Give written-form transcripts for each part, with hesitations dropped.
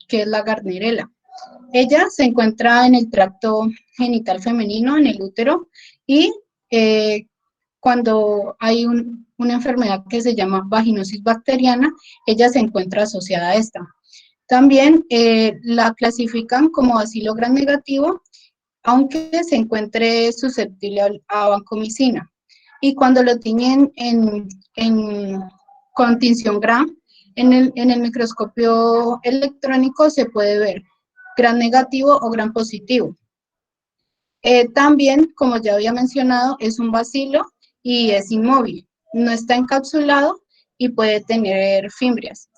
que es la Gardnerella. Ella se encuentra en el tracto genital femenino, en el útero, y cuando hay una enfermedad que se llama vaginosis bacteriana, ella se encuentra asociada a esta. También la clasifican como bacilo gram negativo, aunque se encuentre susceptible a vancomicina. Y cuando lo tienen con tinción gram, en el microscopio electrónico se puede ver gram negativo o gram positivo. También, como ya había mencionado, es un bacilo y es inmóvil, no está encapsulado y puede tener fimbrias.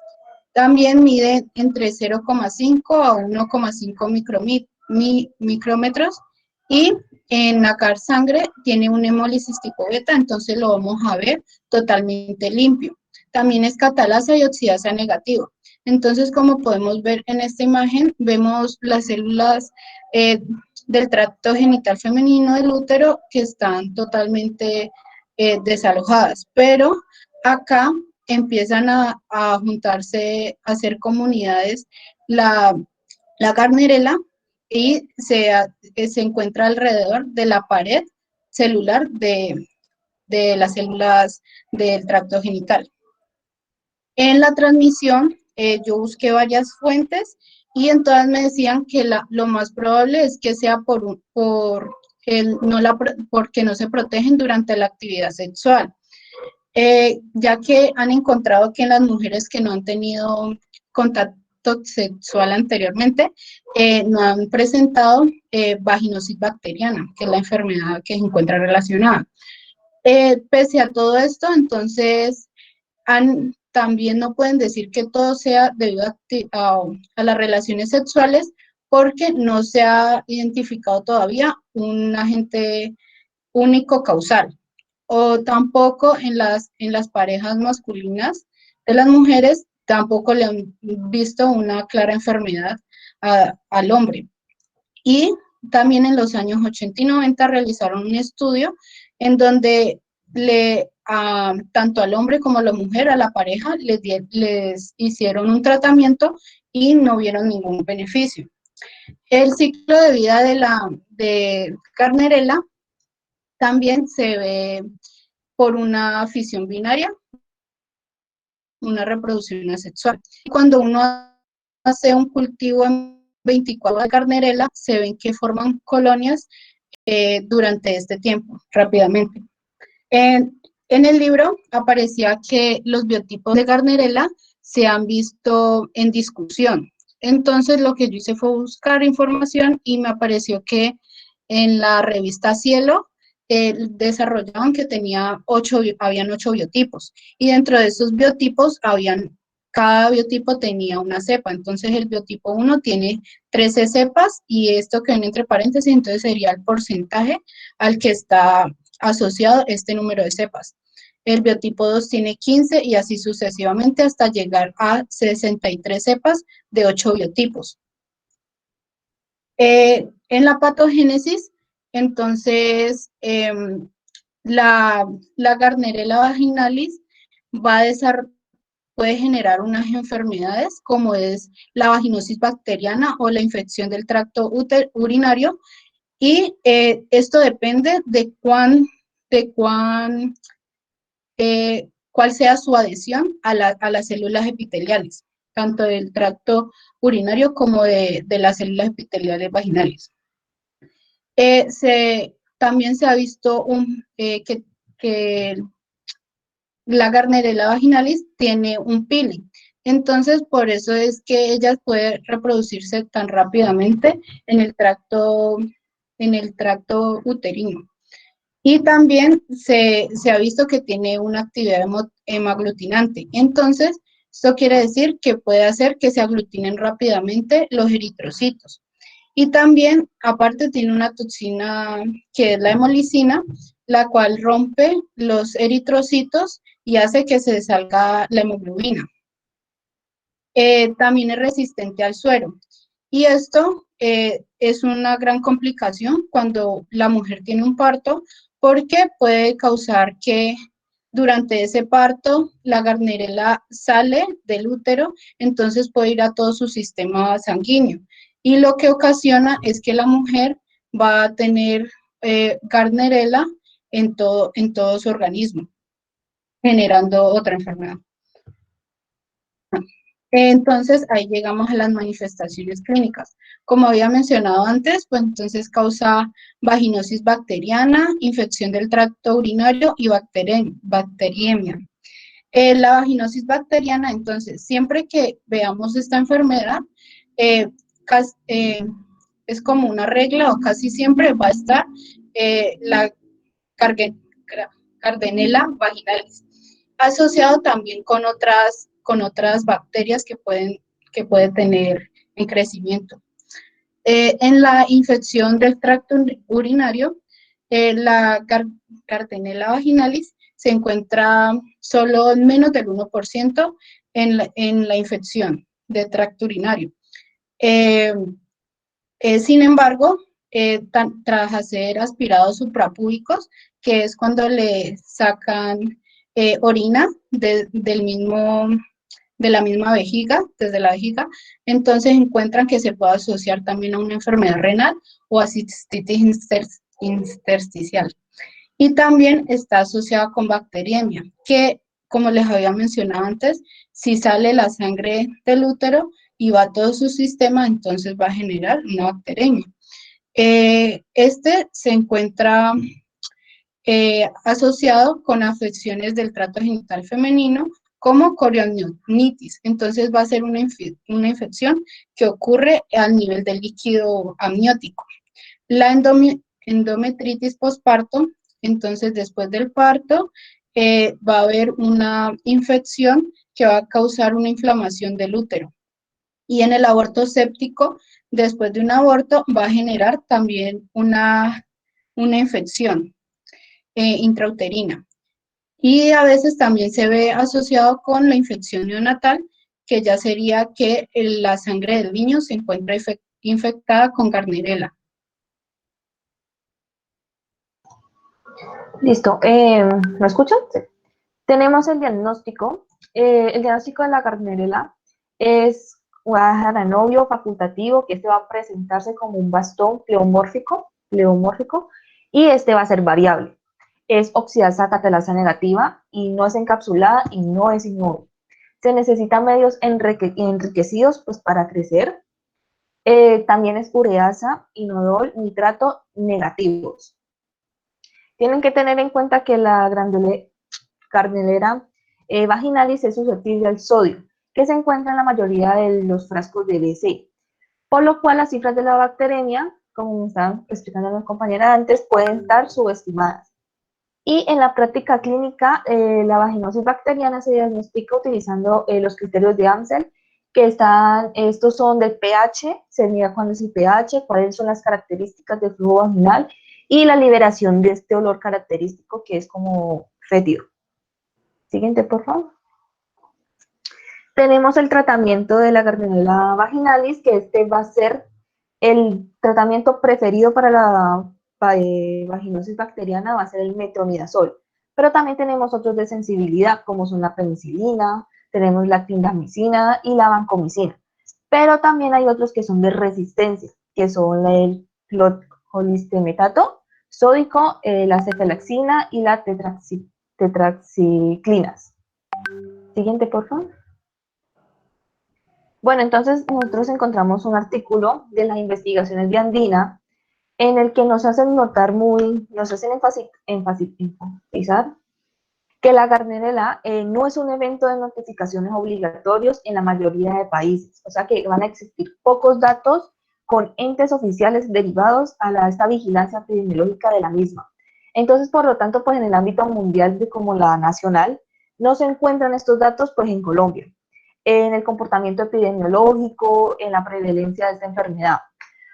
También mide entre 0,5 a 1,5 micrómetros y en nacar sangre tiene un hemólisis tipo beta, entonces lo vamos a ver totalmente limpio. También es catalasa y oxidasa negativo. Entonces, como podemos ver en esta imagen, vemos las células del tracto genital femenino del útero que están totalmente desalojadas, pero acá empiezan a juntarse, a hacer comunidades la Gardnerella y se encuentra alrededor de la pared celular de las células del tracto genital. En la transmisión, yo busqué varias fuentes y en todas me decían que lo más probable es que sea porque no se protegen durante la actividad sexual. Ya que han encontrado que en las mujeres que no han tenido contacto sexual anteriormente, no han presentado vaginosis bacteriana, que es la enfermedad que se encuentra relacionada. Pese a todo esto, entonces, también no pueden decir que todo sea debido a las relaciones sexuales, porque no se ha identificado todavía un agente único causal. O tampoco en las parejas masculinas de las mujeres, tampoco le han visto una clara enfermedad al hombre. Y también en los años 80 y 90 realizaron un estudio en donde tanto al hombre como a la mujer, a la pareja, les hicieron un tratamiento y no vieron ningún beneficio. El ciclo de vida de Gardnerella también se ve por una fisión binaria, una reproducción asexual. Cuando uno hace un cultivo en 24 de Gardnerella, se ven que forman colonias durante este tiempo, rápidamente. En el libro aparecía que los biotipos de Gardnerella se han visto en discusión. Entonces lo que yo hice fue buscar información y me apareció que en la revista Cielo desarrollaban que habían 8 biotipos y dentro de esos biotipos cada biotipo tenía una cepa, entonces el biotipo 1 tiene 13 cepas y esto que viene entre paréntesis, entonces sería el porcentaje al que está asociado este número de cepas. El biotipo 2 tiene 15 y así sucesivamente hasta llegar a 63 cepas de 8 biotipos. En la patogénesis, entonces, la Gardnerella vaginalis puede generar unas enfermedades como es la vaginosis bacteriana o la infección del tracto urinario y esto depende de cuál sea su adhesión a las células epiteliales, tanto del tracto urinario como de las células epiteliales vaginales. También se ha visto que la Gardnerella vaginalis tiene un peeling. Entonces, por eso es que ella puede reproducirse tan rápidamente en el tracto uterino. Y también se ha visto que tiene una actividad hemaglutinante. Entonces, esto quiere decir que puede hacer que se aglutinen rápidamente los eritrocitos. Y también, aparte, tiene una toxina que es la hemolicina, la cual rompe los eritrocitos y hace que se salga la hemoglobina. También es resistente al suero. Y esto es una gran complicación cuando la mujer tiene un parto, porque puede causar que durante ese parto la Gardnerella sale del útero, entonces puede ir a todo su sistema sanguíneo. Y lo que ocasiona es que la mujer va a tener Gardnerella en todo su organismo, generando otra enfermedad. Entonces, ahí llegamos a las manifestaciones clínicas. Como había mencionado antes, pues entonces causa vaginosis bacteriana, infección del tracto urinario y bacteriemia. La vaginosis bacteriana, entonces, siempre que veamos esta enfermedad, eh, es como una regla o casi siempre va a estar la Gardnerella vaginalis, asociado también con otras bacterias que puede tener en crecimiento. En la infección del tracto urinario, la Gardnerella vaginalis se encuentra solo en menos del 1% en la infección del tracto urinario. Sin embargo, tras hacer aspirados suprapúbicos, que es cuando le sacan orina de la misma vejiga, desde la vejiga, entonces encuentran que se puede asociar también a una enfermedad renal o a cistitis intersticial. Y también está asociada con bacteriemia, que como les había mencionado antes, si sale la sangre del útero y va a todo su sistema, entonces va a generar una bacteriemia. Este se encuentra asociado con afecciones del tracto genital femenino como corionitis. Entonces va a ser una infección que ocurre al nivel del líquido amniótico. La endometritis postparto, entonces después del parto, va a haber una infección que va a causar una inflamación del útero. Y en el aborto séptico, después de un aborto, va a generar también una infección intrauterina. Y a veces también se ve asociado con la infección neonatal, que ya sería que la sangre del niño se encuentra infectada con Gardnerella. Listo. ¿Me escuchan? Sí. Tenemos el diagnóstico. El diagnóstico de la Gardnerella es un anovio facultativo, que este va a presentarse como un bastón pleomórfico, y este va a ser variable. Es oxidasa catalasa negativa y no es encapsulada y no es inmóvil. Se necesitan medios enriquecidos pues, para crecer. También es ureasa, inodol, nitrato negativos. Tienen que tener en cuenta que la Gardnerella vaginalis es susceptible al sodio, que se encuentra en la mayoría de los frascos de BC, por lo cual las cifras de la bacteremia, como me estaban explicando las compañeras antes, pueden estar subestimadas. Y en la práctica clínica, la vaginosis bacteriana se diagnostica utilizando los criterios de Amsel, estos son del pH, se mide cuál es el pH, cuáles son las características del flujo vaginal y la liberación de este olor característico que es como fétido. Siguiente, por favor. Tenemos el tratamiento de la Gardnerella vaginalis, que este va a ser el tratamiento preferido para la vaginosis bacteriana, va a ser el metronidazol. Pero también tenemos otros de sensibilidad, como son la penicilina, tenemos la clindamicina y la vancomicina. Pero también hay otros que son de resistencia, que son el cloholistemetato sódico, la cefalaxina y la tetraxiclinas. Siguiente, por favor. Bueno, entonces nosotros encontramos un artículo de las investigaciones de Andina en el que nos hacen notar nos hacen enfatizar que la Gardnerella no es un evento de notificaciones obligatorios en la mayoría de países, o sea que van a existir pocos datos con entes oficiales derivados a esta vigilancia epidemiológica de la misma. Entonces, por lo tanto, pues en el ámbito mundial como la nacional, no se encuentran estos datos pues en Colombia, en el comportamiento epidemiológico, en la prevalencia de esta enfermedad.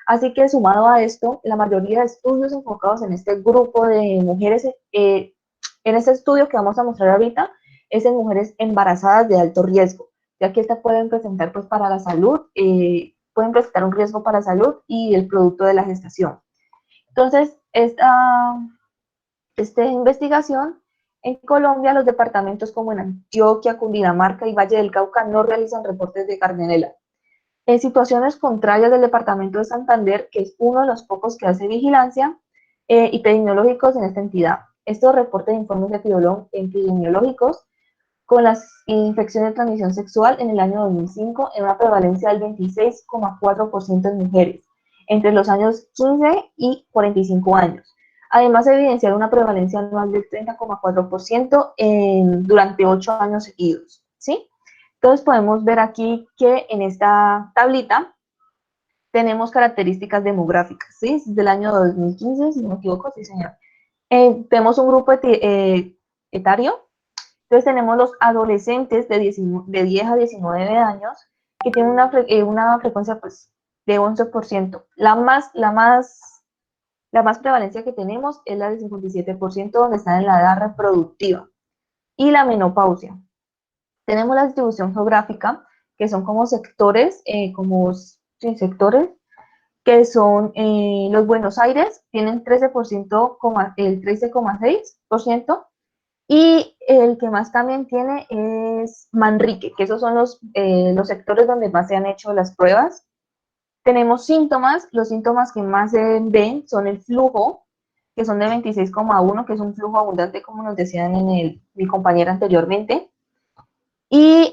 Así que sumado a esto, la mayoría de estudios enfocados en este grupo de mujeres, en este estudio que vamos a mostrar ahorita, es en mujeres embarazadas de alto riesgo, ya que estas pueden presentar pues para la salud, pueden presentar un riesgo para la salud y el producto de la gestación. Entonces, esta investigación En Colombia, los departamentos como en Antioquia, Cundinamarca y Valle del Cauca no realizan reportes de Gardnerella. En situaciones contrarias del departamento de Santander, que es uno de los pocos que hace vigilancia, epidemiológicos en esta entidad. Estos reportes de informes epidemiológicos con las infecciones de transmisión sexual en el año 2005 en una prevalencia del 26,4% en mujeres entre los años 15 y 45 años. Además, evidenciaron una prevalencia anual del 30,4% durante 8 años seguidos, ¿sí? Entonces podemos ver aquí que en esta tablita tenemos características demográficas, ¿sí? Del año 2015, si no me equivoco, sí señor. Tenemos un grupo etario. Entonces tenemos los adolescentes de 10 a 19 años que tienen una frecuencia pues, de 11%. La más prevalencia que tenemos es la de 57%, donde están en la edad reproductiva. Y la menopausia. Tenemos la distribución geográfica, que son como sectores, sectores, que son los Buenos Aires, tienen 13%, el 13,6%, y el que más también tiene es Manrique, que esos son los sectores donde más se han hecho las pruebas. Tenemos síntomas, los síntomas que más se ven son el flujo, que son de 26,1, que es un flujo abundante, como nos decían mi compañera anteriormente, y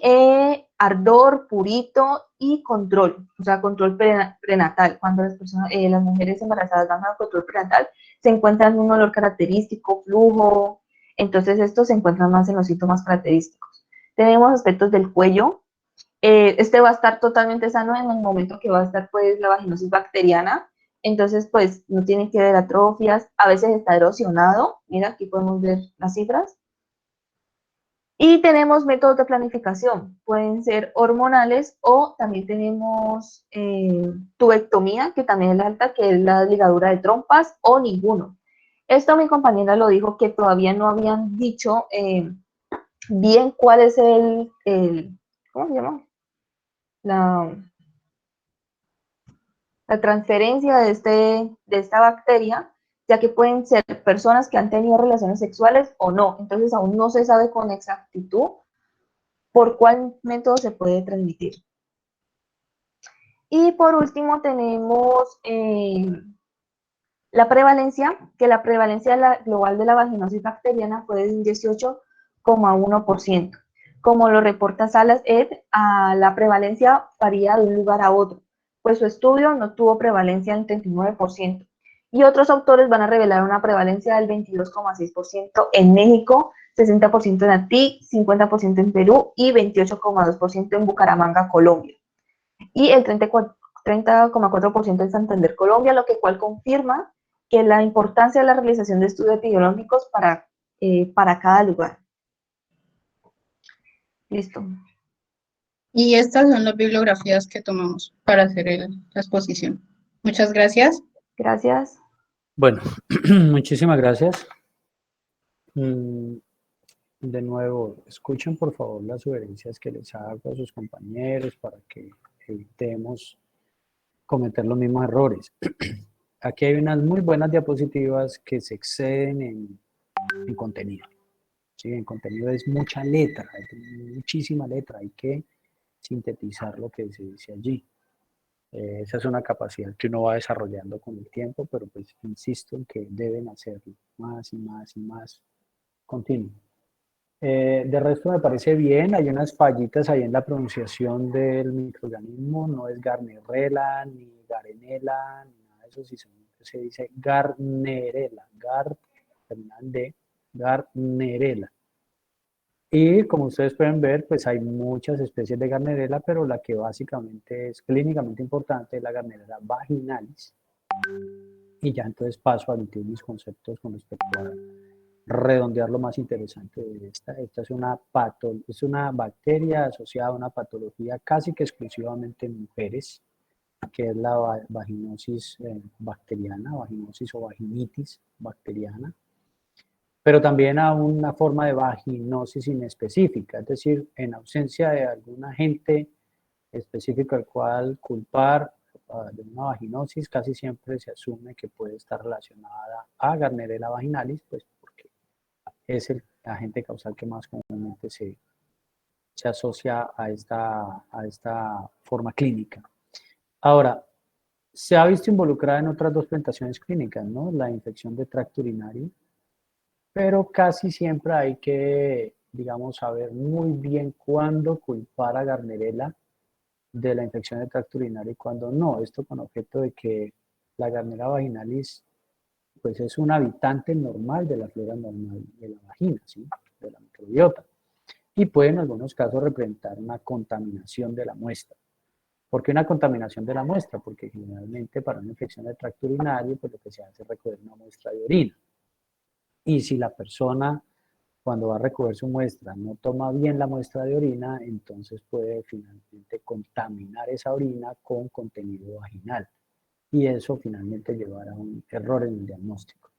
ardor, purito y control, o sea, control prenatal. Cuando las mujeres embarazadas van al control prenatal, se encuentran un olor característico, flujo, entonces estos se encuentran más en los síntomas característicos. Tenemos aspectos del cuello, este va a estar totalmente sano en el momento que va a estar pues la vaginosis bacteriana, entonces pues no tiene que ver atrofias, a veces está erosionado, mira aquí podemos ver las cifras. Y tenemos métodos de planificación, pueden ser hormonales o también tenemos tubectomía, que también es la alta, que es la ligadura de trompas, o ninguno. Esto mi compañera lo dijo que todavía no habían dicho bien cuál es ¿cómo se llama? La, la transferencia de esta bacteria, ya que pueden ser personas que han tenido relaciones sexuales o no. Entonces aún no se sabe con exactitud por cuál método se puede transmitir. Y por último tenemos la prevalencia, que la prevalencia global de la vaginosis bacteriana fue de un 18,1%. Como lo reporta Salas et, la prevalencia varía de un lugar a otro, pues su estudio no tuvo prevalencia del 39%. Y otros autores van a revelar una prevalencia del 22,6% en México, 60% en Haití, 50% en Perú y 28,2% en Bucaramanga, Colombia. Y el 30,4% en Santander, Colombia, lo que cual confirma que la importancia de la realización de estudios epidemiológicos para cada lugar. Listo. Y estas son las bibliografías que tomamos para hacer la exposición. Muchas gracias. Gracias. Bueno, muchísimas gracias. De nuevo, escuchen por favor las sugerencias que les hago a sus compañeros para que evitemos cometer los mismos errores. Aquí hay unas muy buenas diapositivas que se exceden en contenido. ¿Sí? En contenido es mucha letra, muchísima letra, hay que sintetizar lo que se dice allí. Esa es una capacidad que uno va desarrollando con el tiempo, pero pues insisto en que deben hacerlo más y más y más continuo. De resto me parece bien, hay unas fallitas ahí en la pronunciación del microorganismo, no es Gardnerella ni Garenella, ni nada de eso, se dice Gardnerella, terminan de Gardnerella. Y como ustedes pueden ver, pues hay muchas especies de Gardnerella, pero la que básicamente es clínicamente importante es la Gardnerella vaginalis. Y ya entonces paso a emitir mis conceptos con respecto a redondear lo más interesante de esta. Esta es una bacteria asociada a una patología casi que exclusivamente en mujeres, que es la vaginosis bacteriana, vaginosis o vaginitis bacteriana, pero también a una forma de vaginosis inespecífica, es decir, en ausencia de algún agente específico al cual culpar de una vaginosis, casi siempre se asume que puede estar relacionada a Gardnerella vaginalis, pues porque es agente causal que más comúnmente se asocia a esta forma clínica. Ahora, se ha visto involucrada en otras dos presentaciones clínicas, ¿no? La infección de tracto urinario, pero casi siempre hay que, digamos, saber muy bien cuándo culpar a Gardnerella de la infección de tracto urinario y cuándo no. Esto con objeto de que la Gardnerella vaginalis pues es un habitante normal de la flora normal de la vagina, ¿sí? De la microbiota. Y puede en algunos casos representar una contaminación de la muestra. ¿Por qué una contaminación de la muestra? Porque generalmente para una infección de tracto urinario, pues lo que se hace es recoger una muestra de orina. Y si la persona, cuando va a recoger su muestra, no toma bien la muestra de orina, entonces puede finalmente contaminar esa orina con contenido vaginal. Y eso finalmente llevará a un error en el diagnóstico.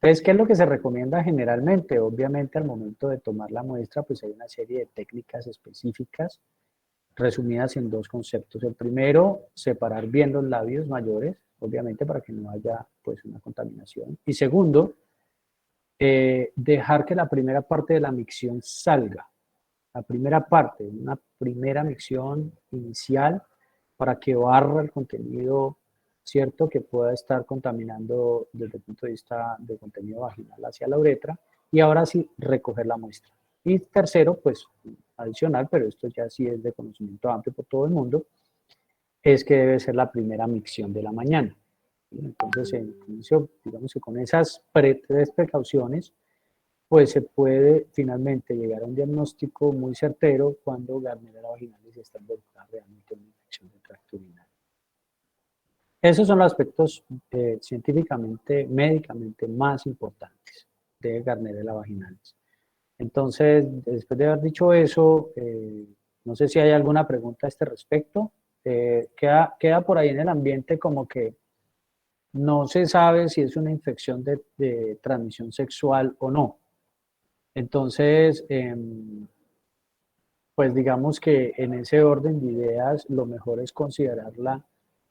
Entonces, ¿qué es lo que se recomienda generalmente? Obviamente, al momento de tomar la muestra, pues hay una serie de técnicas específicas resumidas en dos conceptos. El primero, separar bien los labios mayores, obviamente para que no haya pues una contaminación. Y segundo, dejar que la primera parte de la micción salga. La primera parte, una primera micción inicial para que barra el contenido, ¿cierto? Que pueda estar contaminando desde el punto de vista del contenido vaginal hacia la uretra. Y ahora sí, recoger la muestra. Y tercero, pues adicional, pero esto ya sí es de conocimiento amplio por todo el mundo, es que debe ser la primera micción de la mañana. Entonces, digamos que con esas tres precauciones, pues se puede finalmente llegar a un diagnóstico muy certero cuando Gardnerella vaginalis está involucrada realmente en una infección de tracto urinario. Esos son los aspectos científicamente, médicamente más importantes de Gardnerella vaginalis. Entonces, después de haber dicho eso, no sé si hay alguna pregunta a este respecto. Queda por ahí en el ambiente como que no se sabe si es una infección de transmisión sexual o no. Entonces, pues digamos que en ese orden de ideas, lo mejor es considerarla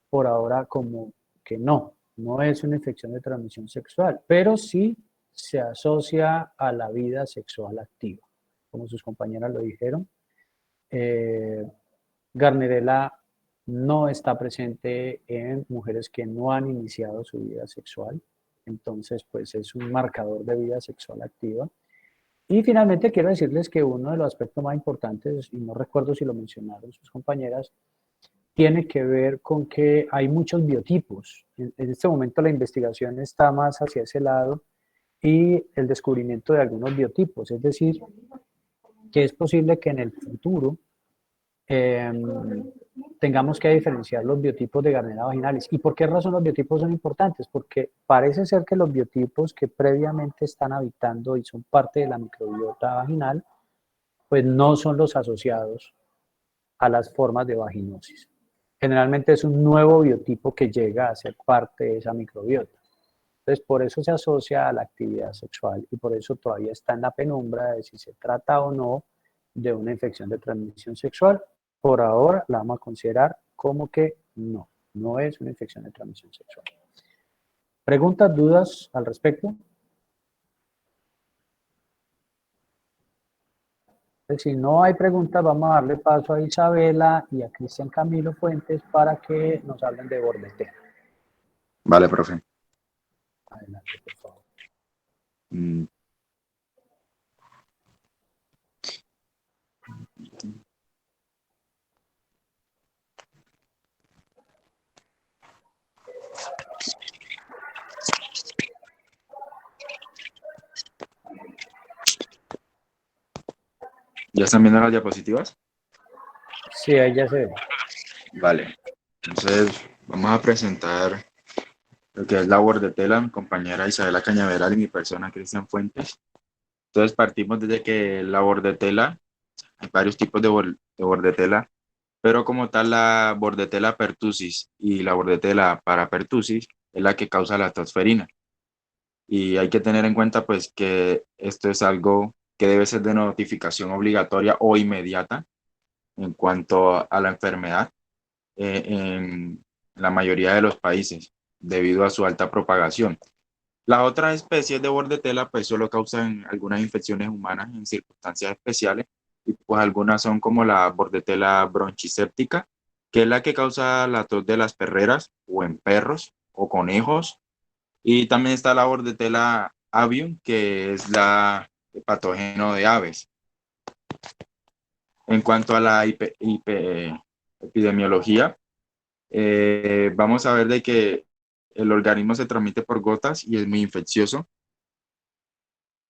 por ahora como que no es una infección de transmisión sexual, pero sí se asocia a la vida sexual activa, como sus compañeras lo dijeron. Gardnerella no está presente en mujeres que no han iniciado su vida sexual, entonces pues es un marcador de vida sexual activa. Y finalmente quiero decirles que uno de los aspectos más importantes, y no recuerdo si lo mencionaron sus compañeras, tiene que ver con que hay muchos biotipos. En este momento la investigación está más hacia ese lado y el descubrimiento de algunos biotipos, es decir, que es posible que en el futuro tengamos que diferenciar los biotipos de Gardnerella vaginalis. ¿Y por qué razón los biotipos son importantes? Porque parece ser que los biotipos que previamente están habitando y son parte de la microbiota vaginal, pues no son los asociados a las formas de vaginosis. Generalmente es un nuevo biotipo que llega a ser parte de esa microbiota. Entonces, por eso se asocia a la actividad sexual y por eso todavía está en la penumbra de si se trata o no de una infección de transmisión sexual. Por ahora la vamos a considerar como que no es una infección de transmisión sexual. ¿Preguntas, dudas al respecto? Si no hay preguntas, vamos a darle paso a Isabela y a Cristian Camilo Fuentes para que nos hablen de Bordetella. Vale, profe. Adelante, por favor. ¿Ya están viendo las diapositivas? Sí, ahí ya se ve. Vale. Entonces, vamos a presentar lo que es la Bordetella, mi compañera Isabela Cañaveral y mi persona Cristian Fuentes. Entonces, partimos desde que la Bordetella, hay varios tipos de Bordetella, pero como tal la Bordetella pertussis y la Bordetella parapertussis es la que causa la tosferina. Y hay que tener en cuenta pues que esto es algo que debe ser de notificación obligatoria o inmediata en cuanto a la enfermedad en la mayoría de los países debido a su alta propagación. Las otras especies de bordetela pues solo causan algunas infecciones humanas en circunstancias especiales y pues algunas son como la bordetela bronchiséptica, que es la que causa la tos de las perreras o en perros o conejos. Y también está la bordetela avium, que es la patógeno de aves. En cuanto a la epidemiología, vamos a ver de que el organismo se transmite por gotas y es muy infeccioso.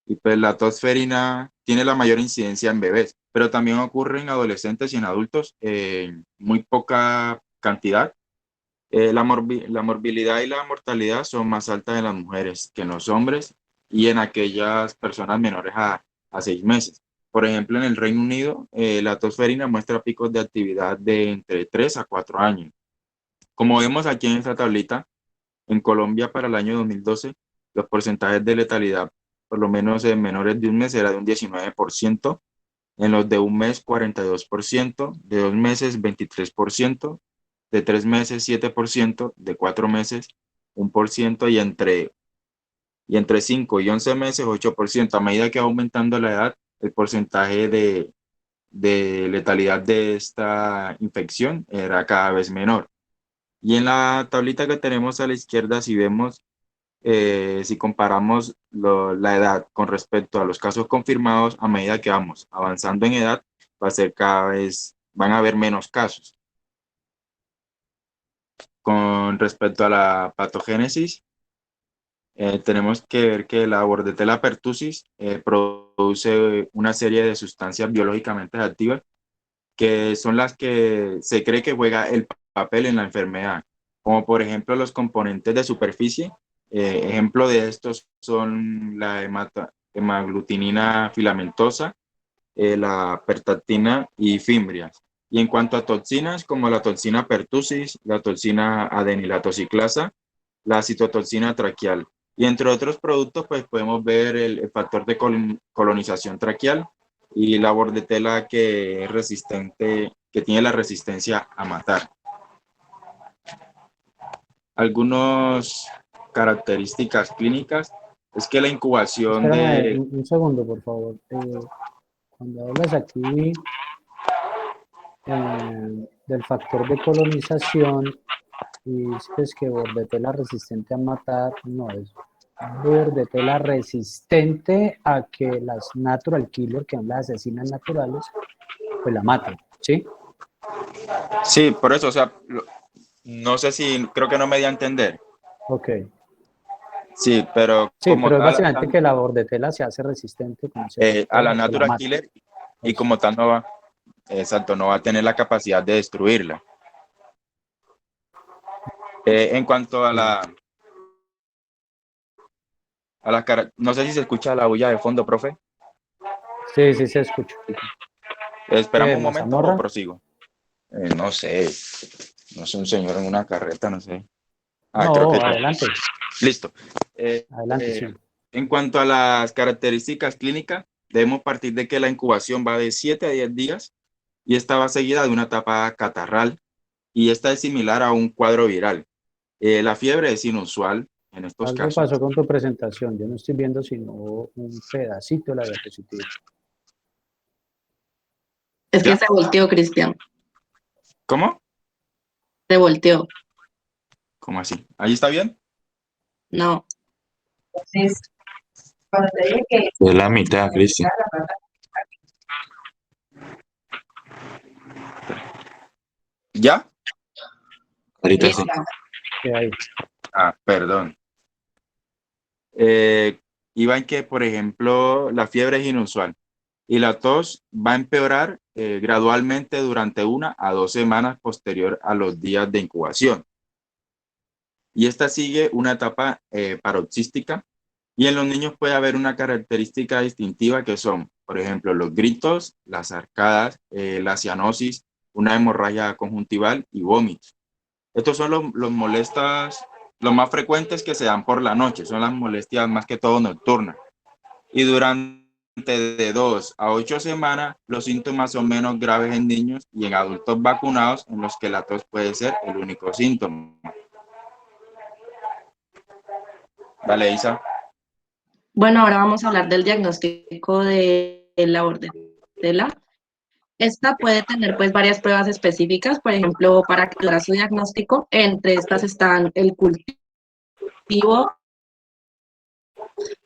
Y pues la tosferina tiene la mayor incidencia en bebés, pero también ocurre en adolescentes y en adultos en muy poca cantidad. La morbilidad y la mortalidad son más altas en las mujeres que en los hombres y en aquellas personas menores a 6 meses. Por ejemplo, en el Reino Unido, la tosferina muestra picos de actividad de entre 3 a 4 años. Como vemos aquí en esta tablita, en Colombia para el año 2012, los porcentajes de letalidad, por lo menos en menores de un mes, era de un 19%, en los de un mes 42%, de 2 meses 23%, de 3 meses 7%, de 4 meses 1% y entre 5 y 11 meses 8%. A medida que va aumentando la edad, el porcentaje de letalidad de esta infección era cada vez menor. Y en la tablita que tenemos a la izquierda, si vemos, si comparamos la edad con respecto a los casos confirmados, a medida que vamos avanzando en edad, va a ser cada vez, van a haber menos casos. Con respecto a la patogénesis, tenemos que ver que la Bordetella pertussis produce una serie de sustancias biológicamente activas que son las que se cree que juega el papel en la enfermedad, como por ejemplo los componentes de superficie. Ejemplo de estos son la hemaglutinina filamentosa, la pertactina y fimbrias. Y en cuanto a toxinas, como la toxina pertussis, la toxina adenilatociclasa, la citotoxina traqueal. Y entre otros productos, pues podemos ver el factor de colonización traqueal y la bordetela que es resistente, que tiene la resistencia a matar. Algunas características clínicas es que la incubación Espérame un segundo, por favor. Cuando hablas aquí del factor de colonización y dices que bordetela resistente a matar, no es bordetela resistente a que las natural killer, que son las asesinas naturales, pues la maten, ¿sí? Sí, por eso, o sea, no sé si, creo que no me di a entender. Ok. Sí, pero Sí, como pero es tal, básicamente que la bordetela se hace resistente con ese a factor la a que la natural mate. killer y Eso. como tal no va, exacto, no va a tener la capacidad de destruirla. En cuanto a no sé si se escucha la bulla de fondo, profe. Sí, sí se escucha. ¿Esperamos un ¿La momento o zamorra? prosigo? No sé, un señor en una carreta, no sé. Creo que No, no. adelante, Listo. adelante, sí. En cuanto a las características clínicas, debemos partir de que la incubación va de 7 a 10 días y esta va seguida de una etapa catarral y esta es similar a un cuadro viral. La fiebre es inusual en estos Algo casos. pasó con tu presentación. Yo no estoy viendo sino un pedacito de la diapositiva. Es que ¿Ya? se volteó, Cristian. ¿Cómo? Se volteó. ¿Cómo así? ¿Ahí está bien? No. Entonces, cuando te dije que Es la mitad, Cristian. ¿Ya? Ahorita sí. Ahí. Perdón. Iba en que, por ejemplo, la fiebre es inusual y la tos va a empeorar gradualmente durante 1 a 2 semanas posterior a los días de incubación. Y esta sigue una etapa paroxística y en los niños puede haber una característica distintiva que son, por ejemplo, los gritos, las arcadas, la cianosis, una hemorragia conjuntival y vómitos. Estos son los más frecuentes que se dan por la noche, son las molestias más que todo nocturnas. Y durante de 2 a 8 semanas, los síntomas son menos graves en niños y en adultos vacunados, en los que la tos puede ser el único síntoma. Dale, Isa. Bueno, ahora vamos a hablar del diagnóstico de la bordetela. Esta puede tener pues varias pruebas específicas, por ejemplo, para ayudar a su diagnóstico. Entre estas están el cultivo.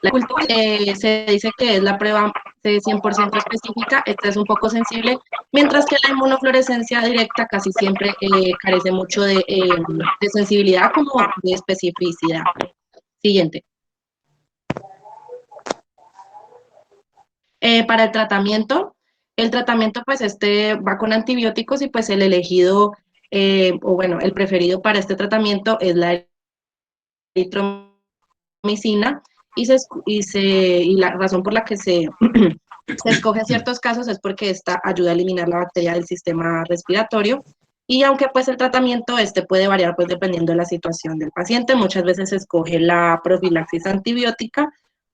La cultura se dice que es la prueba de 100% específica, esta es un poco sensible, mientras que la inmunofluorescencia directa casi siempre carece mucho de sensibilidad como de especificidad. Siguiente. Para el tratamiento pues este va con antibióticos y pues el elegido, o bueno, el preferido para este tratamiento es la eritromicina y la razón por la que se escoge en ciertos casos es porque esta ayuda a eliminar la bacteria del sistema respiratorio y aunque pues el tratamiento este puede variar pues dependiendo de la situación del paciente, muchas veces se escoge la profilaxis antibiótica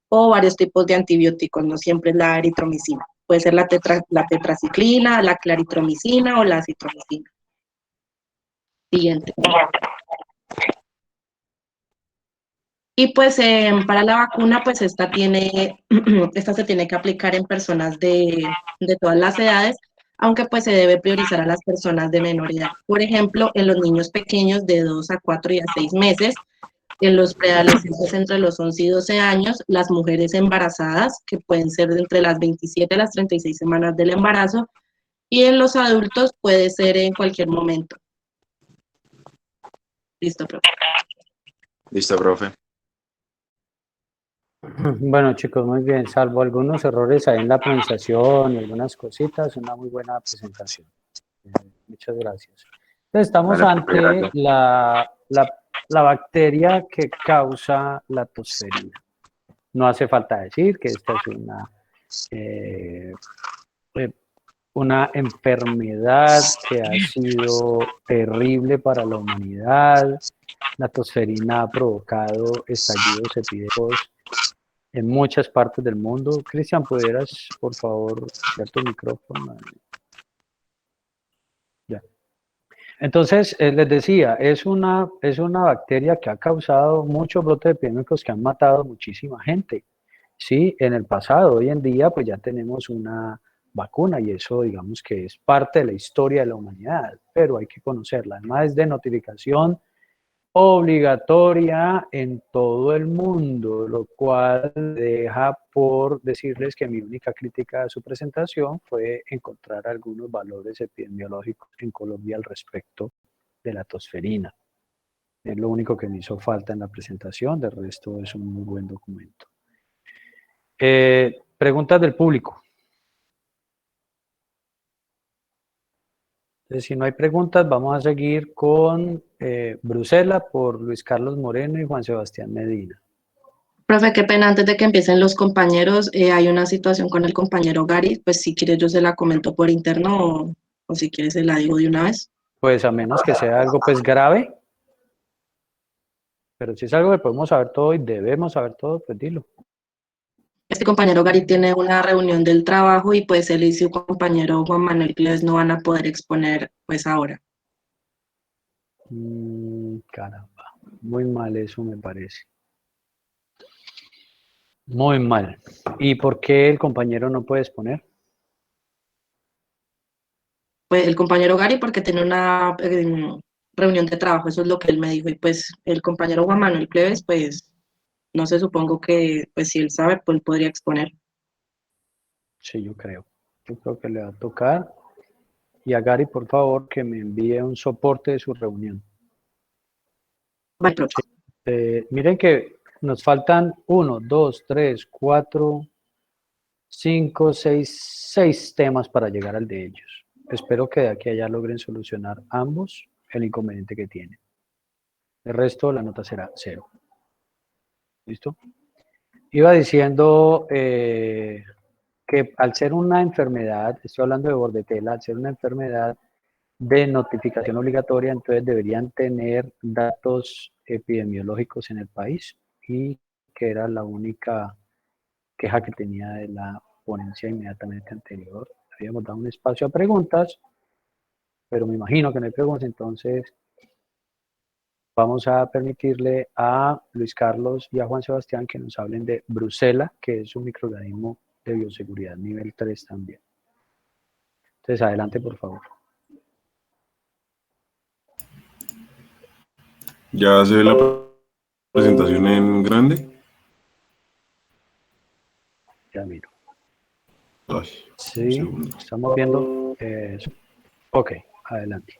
o varios tipos de antibióticos, no siempre es la eritromicina. Puede ser la tetraciclina, la claritromicina o la acitromicina. Siguiente. Y pues para la vacuna, pues esta se tiene que aplicar en personas de todas las edades, aunque pues se debe priorizar a las personas de menor edad. Por ejemplo, en los niños pequeños de 2 a 4 y a 6 meses, en los preadolescentes entre los 11 y 12 años, las mujeres embarazadas, que pueden ser de entre las 27 a las 36 semanas del embarazo, y en los adultos puede ser en cualquier momento. Listo, profe. Listo, profe. Bueno, chicos, muy bien. Salvo algunos errores ahí en la pronunciación y algunas cositas, una muy buena presentación. Muchas gracias. Entonces, estamos Vale, profe, ante gracias. la bacteria que causa la tosferina. No hace falta decir que esta es eh, eh, una enfermedad que ha sido terrible para la humanidad. La tosferina ha provocado estallidos epidémicos en muchas partes del mundo. Cristian, ¿pudieras, por favor, ver tu micrófono? Ya. Entonces, les decía, es una bacteria que ha causado muchos brotes epidémicos que han matado muchísima gente. Sí, en el pasado, hoy en día, pues ya tenemos una vacuna y eso, digamos que es parte de la historia de la humanidad, pero hay que conocerla. Además, es de notificación obligatoria en todo el mundo, lo cual deja por decirles que mi única crítica de su presentación fue encontrar algunos valores epidemiológicos en Colombia al respecto de la tosferina. Es lo único que me hizo falta en la presentación, del resto es un muy buen documento. Preguntas del público. Entonces, si no hay preguntas, vamos a seguir con Bruselas por Luis Carlos Moreno y Juan Sebastián Medina. Profe, qué pena, antes de que empiecen los compañeros, hay una situación con el compañero Gary, pues si quiere yo se la comento por interno o si quiere se la digo de una vez. Pues a menos que sea algo pues grave, pero si es algo que podemos saber todo y debemos saber todo, pues dilo. Este compañero Gary tiene una reunión del trabajo y pues él y su compañero Juan Manuel Cles no van a poder exponer pues ahora. Caramba, muy mal eso me parece. Muy mal. ¿Y por qué el compañero no puede exponer? Pues el compañero Gary porque tiene una reunión de trabajo, eso es lo que él me dijo. Y pues el compañero Juan Manuel Cleves, pues no sé, supongo que pues si él sabe, pues podría exponer. Sí, yo creo. Yo creo que le va a tocar. Y a Gary, por favor, que me envíe un soporte de su reunión. Vale, profe. Miren que nos faltan 1, 2, 3, 4, 5, 6 temas para llegar al de ellos. Espero que de aquí a allá logren solucionar ambos el inconveniente que tienen. El resto, la nota será 0. ¿Listo? Iba diciendo que al ser una enfermedad, estoy hablando de bordetela, al ser una enfermedad de notificación obligatoria, entonces deberían tener datos epidemiológicos en el país y que era la única queja que tenía de la ponencia inmediatamente anterior. Habíamos dado un espacio a preguntas, pero me imagino que no hay preguntas, entonces Vamos a permitirle a Luis Carlos y a Juan Sebastián que nos hablen de Brucela, que es un microorganismo de bioseguridad nivel 3 también. Entonces, adelante, por favor. ¿Ya se ve la presentación en grande? Ya miro. Ay, Sí, un segundo. estamos viendo eso. Ok, adelante.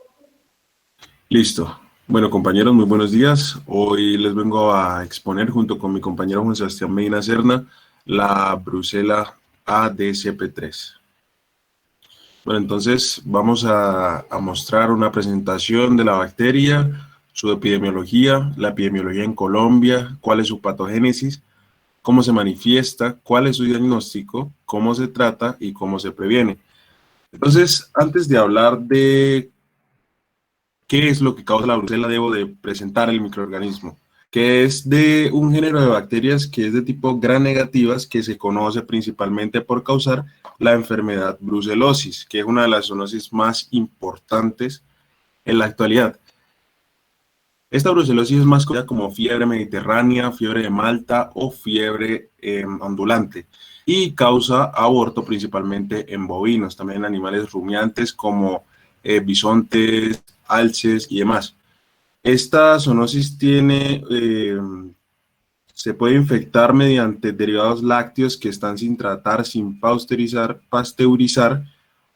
Listo. Bueno, compañeros, muy buenos días. Hoy les vengo a exponer junto con mi compañero Juan Sebastián Medina Serna la Brucela ADCP3. Bueno, entonces vamos a mostrar una presentación de la bacteria, su epidemiología, la epidemiología en Colombia, cuál es su patogénesis, cómo se manifiesta, cuál es su diagnóstico, cómo se trata y cómo se previene. Entonces, antes de hablar de qué es lo que causa la brucela, debo de presentar el microorganismo, que es de un género de bacterias que es de tipo gram negativas, que se conoce principalmente por causar la enfermedad brucelosis, que es una de las zoonosis más importantes en la actualidad. Esta brucelosis es más conocida como fiebre mediterránea, fiebre de Malta o fiebre ambulante y causa aborto principalmente en bovinos, también en animales rumiantes como bisontes, alces y demás. Esta zoonosis se puede infectar mediante derivados lácteos que están sin tratar, sin pasteurizar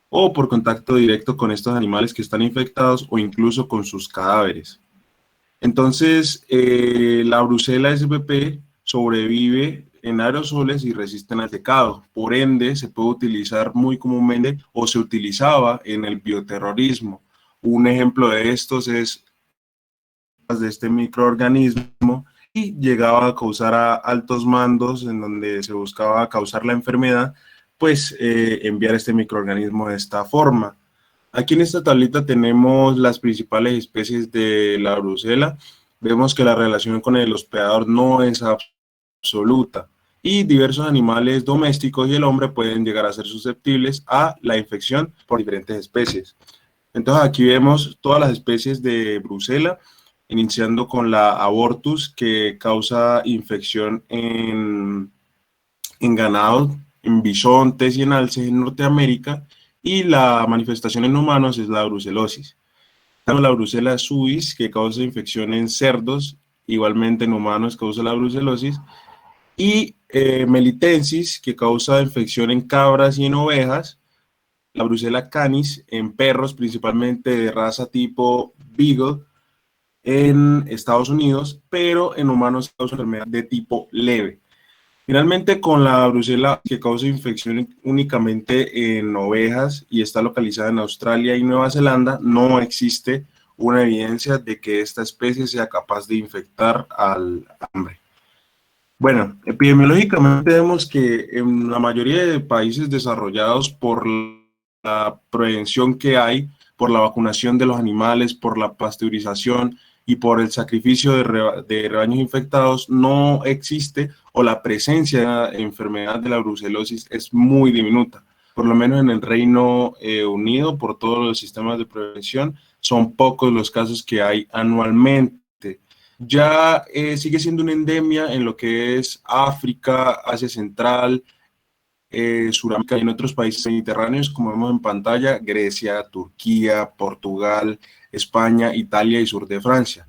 o por contacto directo con estos animales que están infectados o incluso con sus cadáveres. Entonces, la Brucela SPP sobrevive en aerosoles y resisten al secado. Por ende, se puede utilizar muy comúnmente o se utilizaba en el bioterrorismo. Un ejemplo de estos es de este microorganismo y llegaba a causar a altos mandos en donde se buscaba causar la enfermedad, pues enviar este microorganismo de esta forma. Aquí en esta tablita tenemos las principales especies de la brucela. Vemos que la relación con el hospedador no es absoluta y diversos animales domésticos y el hombre pueden llegar a ser susceptibles a la infección por diferentes especies. Entonces aquí vemos todas las especies de brucela, iniciando con la abortus, que causa infección en ganado, en bisontes y en alces en Norteamérica, y la manifestación en humanos es la brucelosis. Tenemos la brucela suis, que causa infección en cerdos, igualmente en humanos causa la brucelosis, y melitensis, que causa infección en cabras y en ovejas, la brucela canis en perros, principalmente de raza tipo Beagle, en Estados Unidos, pero en humanos causa enfermedad de tipo leve. Finalmente, con la brucela que causa infección únicamente en ovejas y está localizada en Australia y Nueva Zelanda, no existe una evidencia de que esta especie sea capaz de infectar al hombre. Bueno, epidemiológicamente vemos que en la mayoría de países desarrollados, por la prevención que hay, por la vacunación de los animales, por la pasteurización y por el sacrificio de rebaños infectados, no existe, o la presencia de enfermedad de la brucelosis es muy diminuta. Por lo menos en el Reino Unido, por todos los sistemas de prevención, son pocos los casos que hay anualmente. Ya sigue siendo una endemia en lo que es África, Asia Central, Sudamérica y en otros países mediterráneos, como vemos en pantalla: Grecia, Turquía, Portugal, España, Italia y sur de Francia.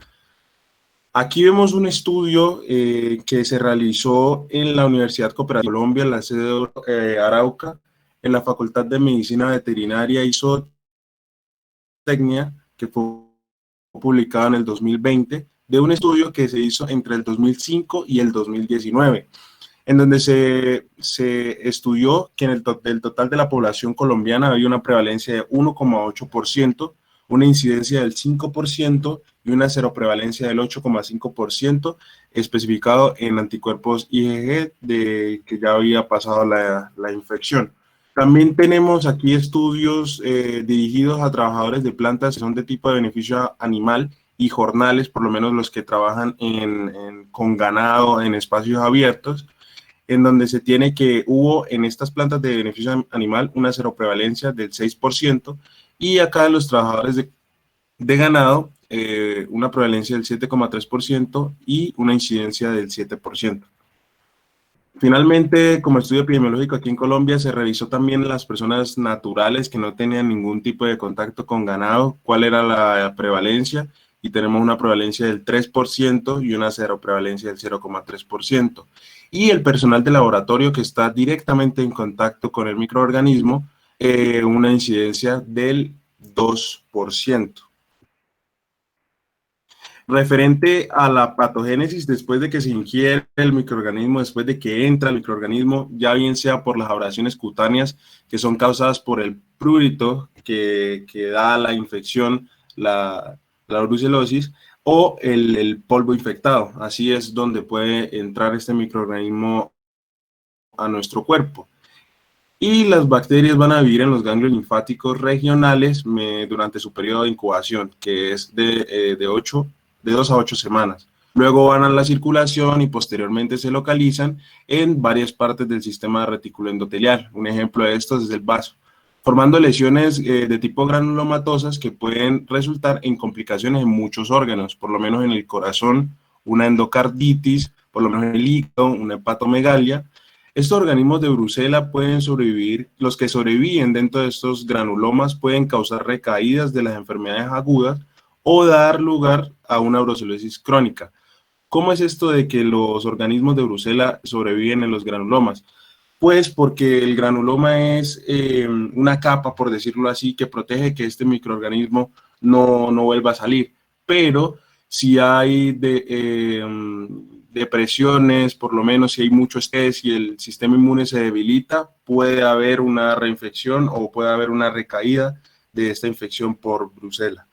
Aquí vemos un estudio que se realizó en la Universidad Cooperativa de Colombia, en la sede de Arauca, en la Facultad de Medicina Veterinaria y Zootecnia, que fue publicado en el 2020, de un estudio que se hizo entre el 2005 y el 2019, en donde se estudió que en el total de la población colombiana había una prevalencia de 1,8%, una incidencia del 5% y una seroprevalencia del 8,5%, especificado en anticuerpos IgG de que ya había pasado la infección. También tenemos aquí estudios dirigidos a trabajadores de plantas que son de tipo de beneficio animal y jornales, por lo menos los que trabajan con ganado en espacios abiertos, en donde se tiene que hubo en estas plantas de beneficio animal una seroprevalencia del 6%, y acá los trabajadores de ganado una prevalencia del 7,3% y una incidencia del 7%. Finalmente, como estudio epidemiológico aquí en Colombia, se revisó también las personas naturales que no tenían ningún tipo de contacto con ganado, cuál era la prevalencia, y tenemos una prevalencia del 3% y una cero prevalencia del 0,3%. Y el personal de laboratorio que está directamente en contacto con el microorganismo, una incidencia del 2%. Referente a la patogénesis, después de que se ingiere el microorganismo, después de que entra el microorganismo, ya bien sea por las abrasiones cutáneas que son causadas por el prurito que da la infección, la brucelosis, o el polvo infectado. Así es donde puede entrar este microorganismo a nuestro cuerpo. Y las bacterias van a vivir en los ganglios linfáticos regionales durante su periodo de incubación, que es de 2 a 8 semanas. Luego van a la circulación y posteriormente se localizan en varias partes del sistema retículo endotelial. Un ejemplo de esto es el vaso, formando lesiones de tipo granulomatosas que pueden resultar en complicaciones en muchos órganos, por lo menos en el corazón, una endocarditis, por lo menos en el hígado, una hepatomegalia. Estos organismos de Brucela pueden sobrevivir, los que sobreviven dentro de estos granulomas pueden causar recaídas de las enfermedades agudas o dar lugar a una brucelosis crónica. ¿Cómo es esto de que los organismos de Brucela sobreviven en los granulomas? Pues porque el granuloma es una capa, por decirlo así, que protege que este microorganismo no vuelva a salir. Pero si hay depresiones, por lo menos si hay mucho estrés y el sistema inmune se debilita, puede haber una reinfección o puede haber una recaída de esta infección por Brucela.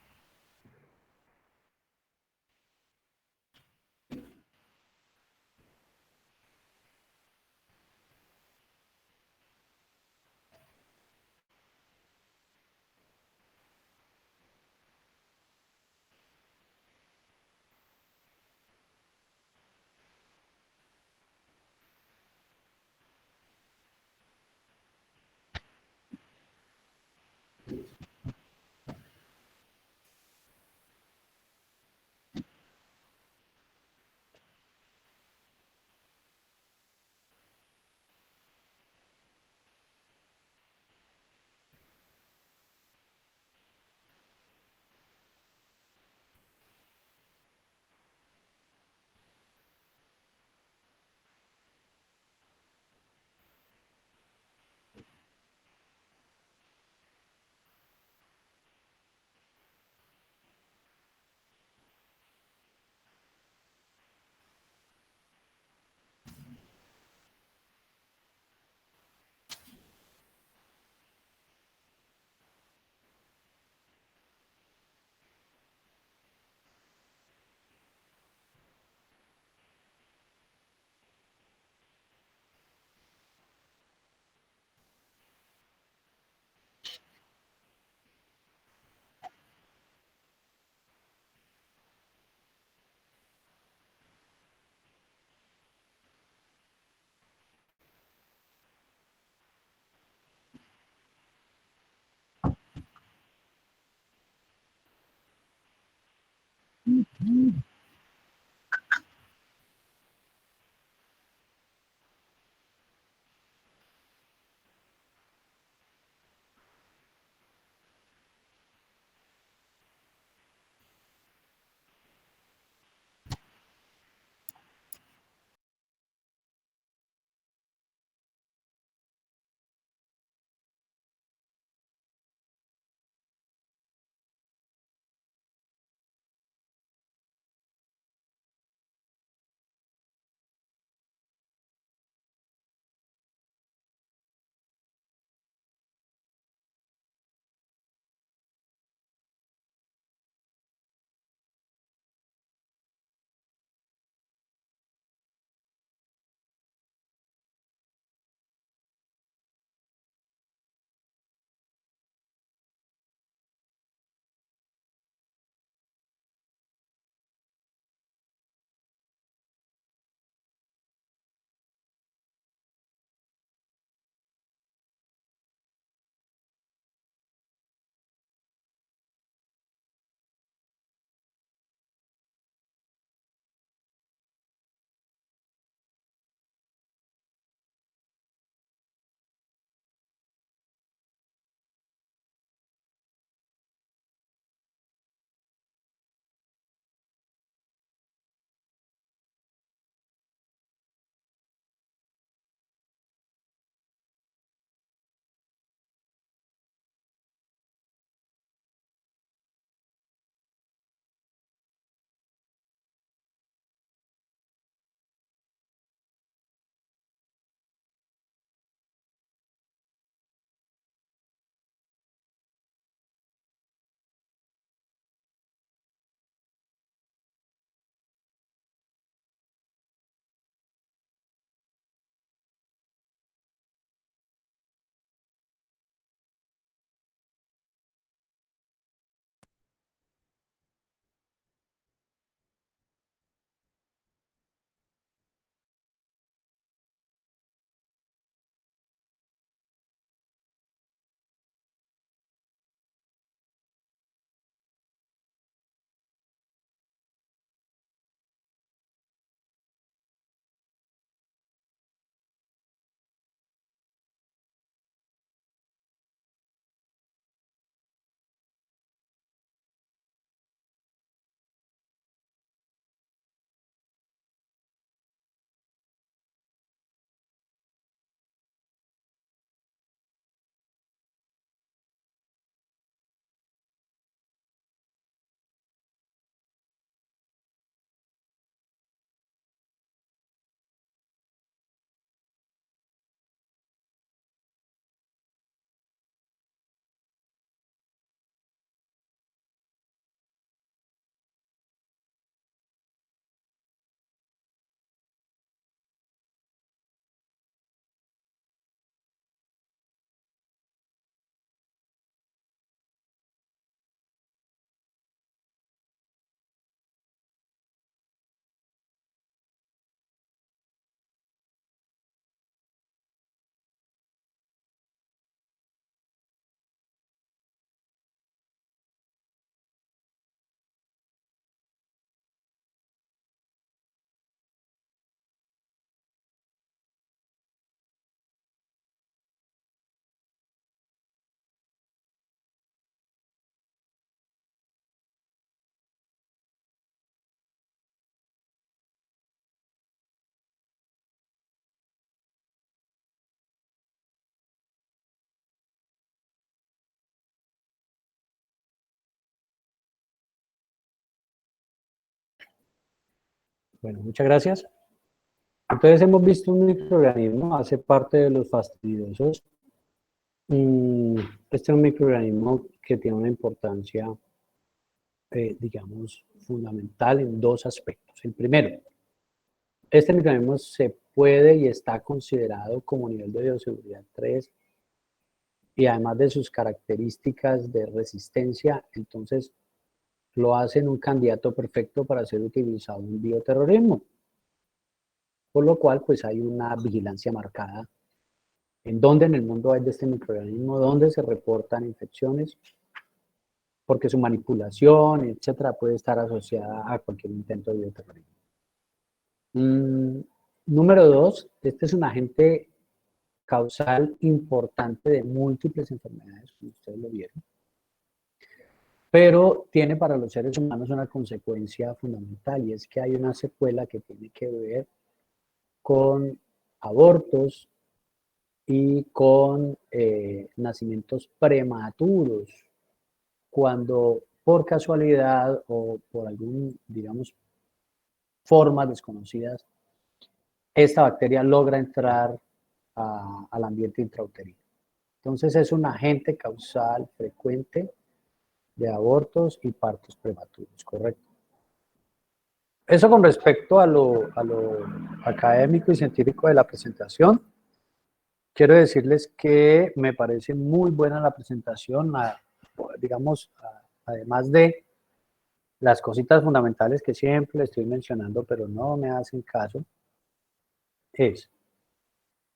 Bueno, muchas gracias. Entonces hemos visto un microorganismo, hace parte de los fastidiosos. Este es un microorganismo que tiene una importancia, digamos, fundamental en dos aspectos. El primero, este microorganismo se puede y está considerado como nivel de bioseguridad 3 y además de sus características de resistencia, entonces lo hacen un candidato perfecto para ser utilizado en bioterrorismo. Por lo cual, pues hay una vigilancia marcada en dónde en el mundo hay de este microorganismo, dónde se reportan infecciones, porque su manipulación, etcétera, puede estar asociada a cualquier intento de bioterrorismo. Número 2, este es un agente causal importante de múltiples enfermedades, como ustedes lo vieron, pero tiene para los seres humanos una consecuencia fundamental y es que hay una secuela que tiene que ver con abortos y con nacimientos prematuros, cuando por casualidad o por algún, digamos, formas desconocidas, esta bacteria logra entrar al ambiente intrauterino. Entonces es un agente causal frecuente de abortos y partos prematuros, ¿correcto? Eso con respecto a lo académico y científico de la presentación. Quiero decirles que me parece muy buena la presentación, digamos, además de las cositas fundamentales que siempre estoy mencionando, pero no me hacen caso, es,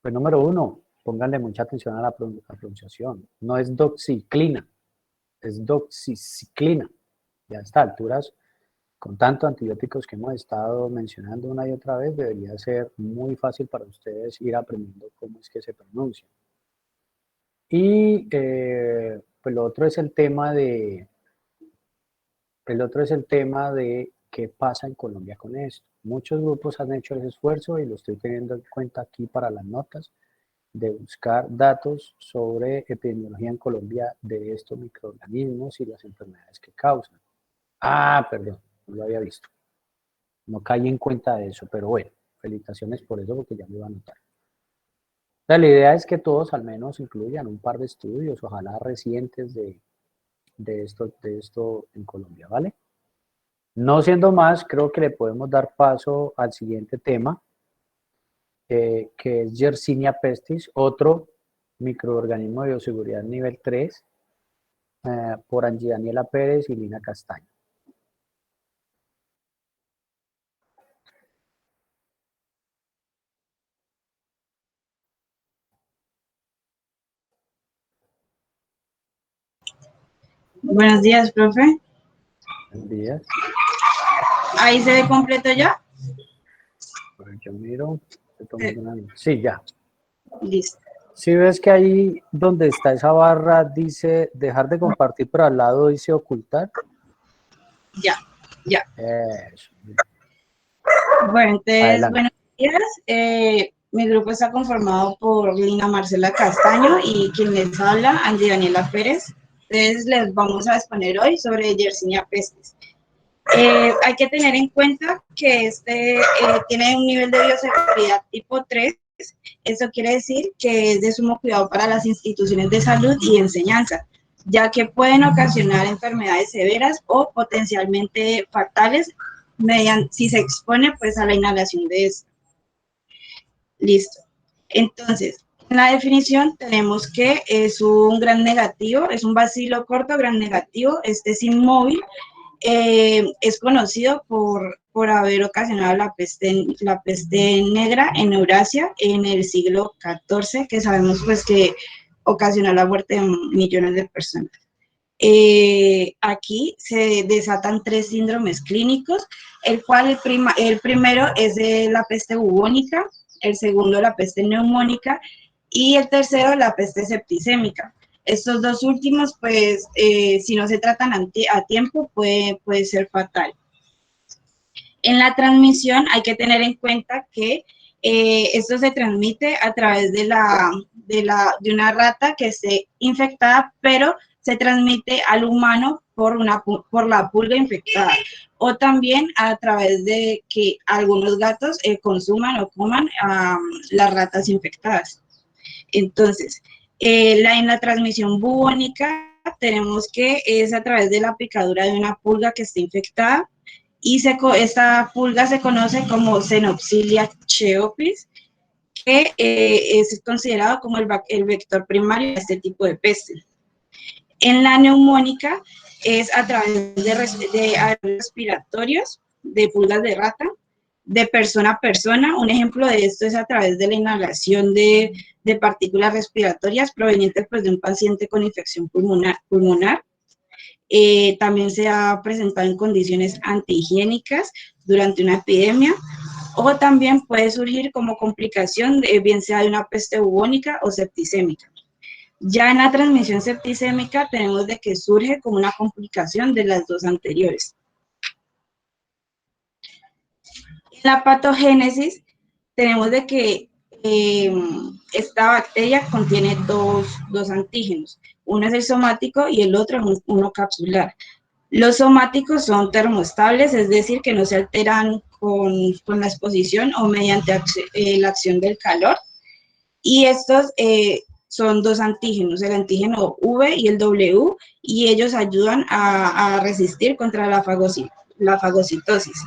pues número 1, pónganle mucha atención a la pronunciación. No es doxiciclina, es doxiciclina. Ya a estas alturas, con tantos antibióticos que hemos estado mencionando una y otra vez, debería ser muy fácil para ustedes ir aprendiendo cómo es que se pronuncia. Y pues lo otro es el tema de qué pasa en Colombia con esto. Muchos grupos han hecho ese esfuerzo y lo estoy teniendo en cuenta aquí para las notas, de buscar datos sobre epidemiología en Colombia de estos microorganismos y las enfermedades que causan. Ah, perdón, no lo había visto. No caí en cuenta de eso, pero bueno, felicitaciones por eso porque ya me iba a anotar. La idea es que todos al menos incluyan un par de estudios, ojalá recientes de esto en Colombia, ¿vale? No siendo más, creo que le podemos dar paso al siguiente tema, que es Yersinia pestis, otro microorganismo de bioseguridad nivel 3, por Angie Daniela Pérez y Lina Castaño. Buenos días, profe. Buenos días. ¿Ahí se ve completo ya? Pues yo miro, estoy tomando una nota. Sí, ya. Listo. Si ves que ahí donde está esa barra dice dejar de compartir, pero al lado dice ocultar. Ya. Eso. Bueno, entonces, Adelante. buenos días. Mi grupo está conformado por Lina Marcela Castaño y quien les habla, Angie Daniela Pérez. Entonces, les vamos a exponer hoy sobre Yersinia pestis. Hay que tener en cuenta que tiene un nivel de bioseguridad tipo 3. Eso quiere decir que es de sumo cuidado para las instituciones de salud y enseñanza, ya que pueden ocasionar enfermedades severas o potencialmente fatales si se expone pues a la inhalación de esto. Listo. Entonces, en la definición tenemos que es un gran negativo, es un bacilo corto gran negativo, este es inmóvil, es conocido por haber ocasionado la peste negra en Eurasia en el siglo XIV, que sabemos pues que ocasionó la muerte de millones de personas. Aquí se desatan 3 síndromes clínicos, el cual el primero es de la peste bubónica, el segundo la peste neumónica y el tercero la peste septicémica. Estos dos últimos, pues, si no se tratan a tiempo, puede ser fatal. En la transmisión hay que tener en cuenta que Esto se transmite a través de una rata que esté infectada, pero se transmite al humano por la pulga infectada, o también a través de que algunos gatos consuman o coman las ratas infectadas. Entonces, en la transmisión bubónica tenemos que es a través de la picadura de una pulga que esté infectada, y esta pulga se conoce como Xenopsilia cheopis, que es considerado como el vector primario de este tipo de peste. En la neumónica es a través de respiratorios, de pulgas de rata, de persona a persona. Un ejemplo de esto es a través de la inhalación de partículas respiratorias provenientes pues, de un paciente con infección pulmonar. También se ha presentado en condiciones antihigiénicas durante una epidemia, o también puede surgir como complicación, bien sea de una peste bubónica o septicémica. Ya en la transmisión septicémica tenemos de que surge como una complicación de las dos anteriores. En la patogénesis tenemos de que esta bacteria contiene dos antígenos. Uno es el somático y el otro es uno capsular. Los somáticos son termoestables, es decir, que no se alteran con la exposición o mediante la acción del calor. Y estos son dos antígenos, el antígeno V y el W, y ellos ayudan a resistir contra la fagocitosis.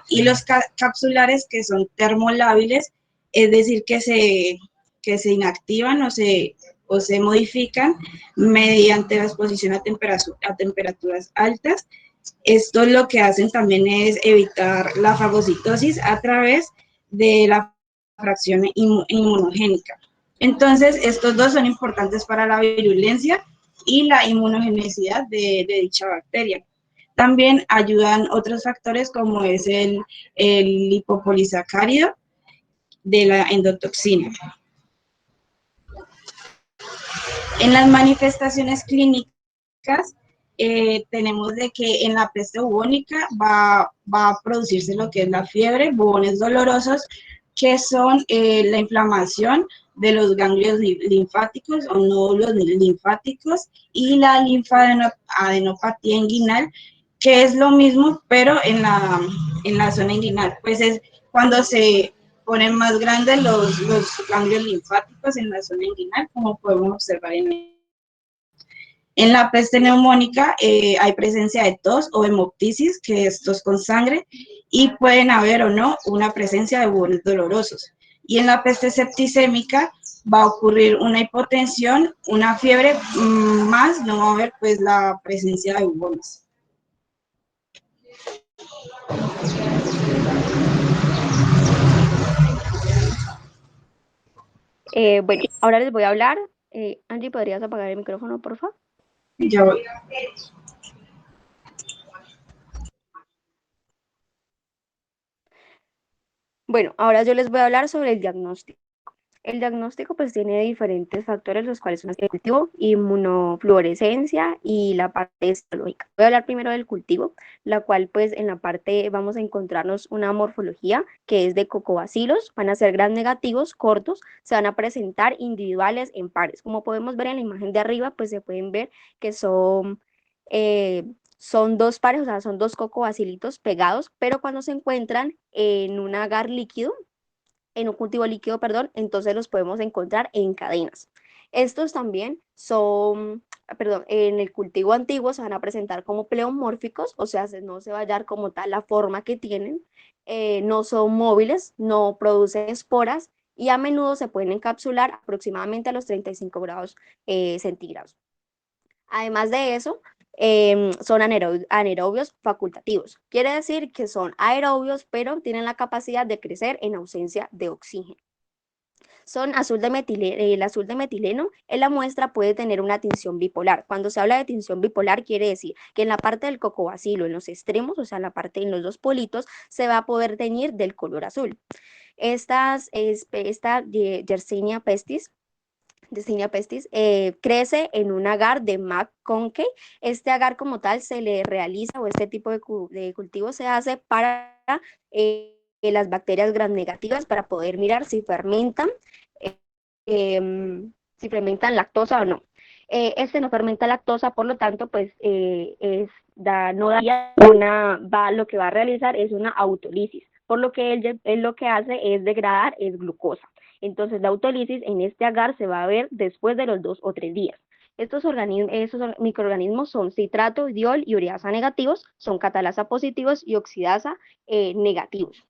Y los capsulares, que son termolábiles, es decir, que se inactivan o se modifican mediante la exposición a temperaturas altas. Esto lo que hacen también es evitar la fagocitosis a través de la fracción inmunogénica. Entonces, estos dos son importantes para la virulencia y la inmunogenicidad de dicha bacteria. También ayudan otros factores como es el lipopolisacárido de la endotoxina. En las manifestaciones clínicas, tenemos de que en la peste bubónica va a producirse lo que es la fiebre, bubones dolorosos, que son la inflamación de los ganglios linfáticos o nódulos linfáticos, y la linfadenopatía inguinal, que es lo mismo, pero en la zona inguinal. Pues es cuando se ponen más grandes los ganglios linfáticos en la zona inguinal, como podemos observar en la peste neumónica. Hay presencia de tos o hemoptisis, que es tos con sangre, y pueden haber o no una presencia de bubones dolorosos. Y en la peste septicémica va a ocurrir una hipotensión, una fiebre, más no va a haber pues la presencia de bubones. Bueno, ahora les voy a hablar. Angie, ¿podrías apagar el micrófono, por favor? Ya voy. Bueno, ahora yo les voy a hablar sobre el diagnóstico. El diagnóstico pues tiene diferentes factores, los cuales son el cultivo, inmunofluorescencia y la parte histológica. Voy a hablar primero del cultivo, la cual pues en la parte vamos a encontrarnos una morfología que es de cocobacilos, van a ser gram negativos, cortos, se van a presentar individuales en pares. Como podemos ver en la imagen de arriba, pues se pueden ver que son dos pares, o sea, son dos cocobacilitos pegados, pero cuando se encuentran en un agar líquido, en un cultivo líquido, perdón, entonces los podemos encontrar en cadenas. Estos también son, perdón, en el cultivo antiguo se van a presentar como pleomórficos, o sea, no se va a hallar como tal la forma que tienen, no son móviles, no producen esporas y a menudo se pueden encapsular aproximadamente a los 35 grados centígrados. Además de eso, son anaerobios facultativos. Quiere decir que son aerobios, pero tienen la capacidad de crecer en ausencia de oxígeno. Son el azul de metileno en la muestra puede tener una tinción bipolar. Cuando se habla de tinción bipolar, quiere decir que en la parte del cocobacilo, en los extremos, o sea, en la parte en los dos politos, se va a poder teñir del color azul. Esta Yersinia pestis crece en un agar de McConkey. Este agar como tal se le realiza, o este tipo de cultivo se hace para las bacterias gram negativas para poder mirar si fermentan, lactosa o no. Este no fermenta lactosa, por lo tanto, pues no daría lo que va a realizar es una autólisis, por lo que él lo que hace es degradar es glucosa. Entonces la autólisis en este agar se va a ver después de los 2 o 3 días. Estos microorganismos son citrato, diol y ureasa negativos, son catalasa positivos y oxidasa negativos.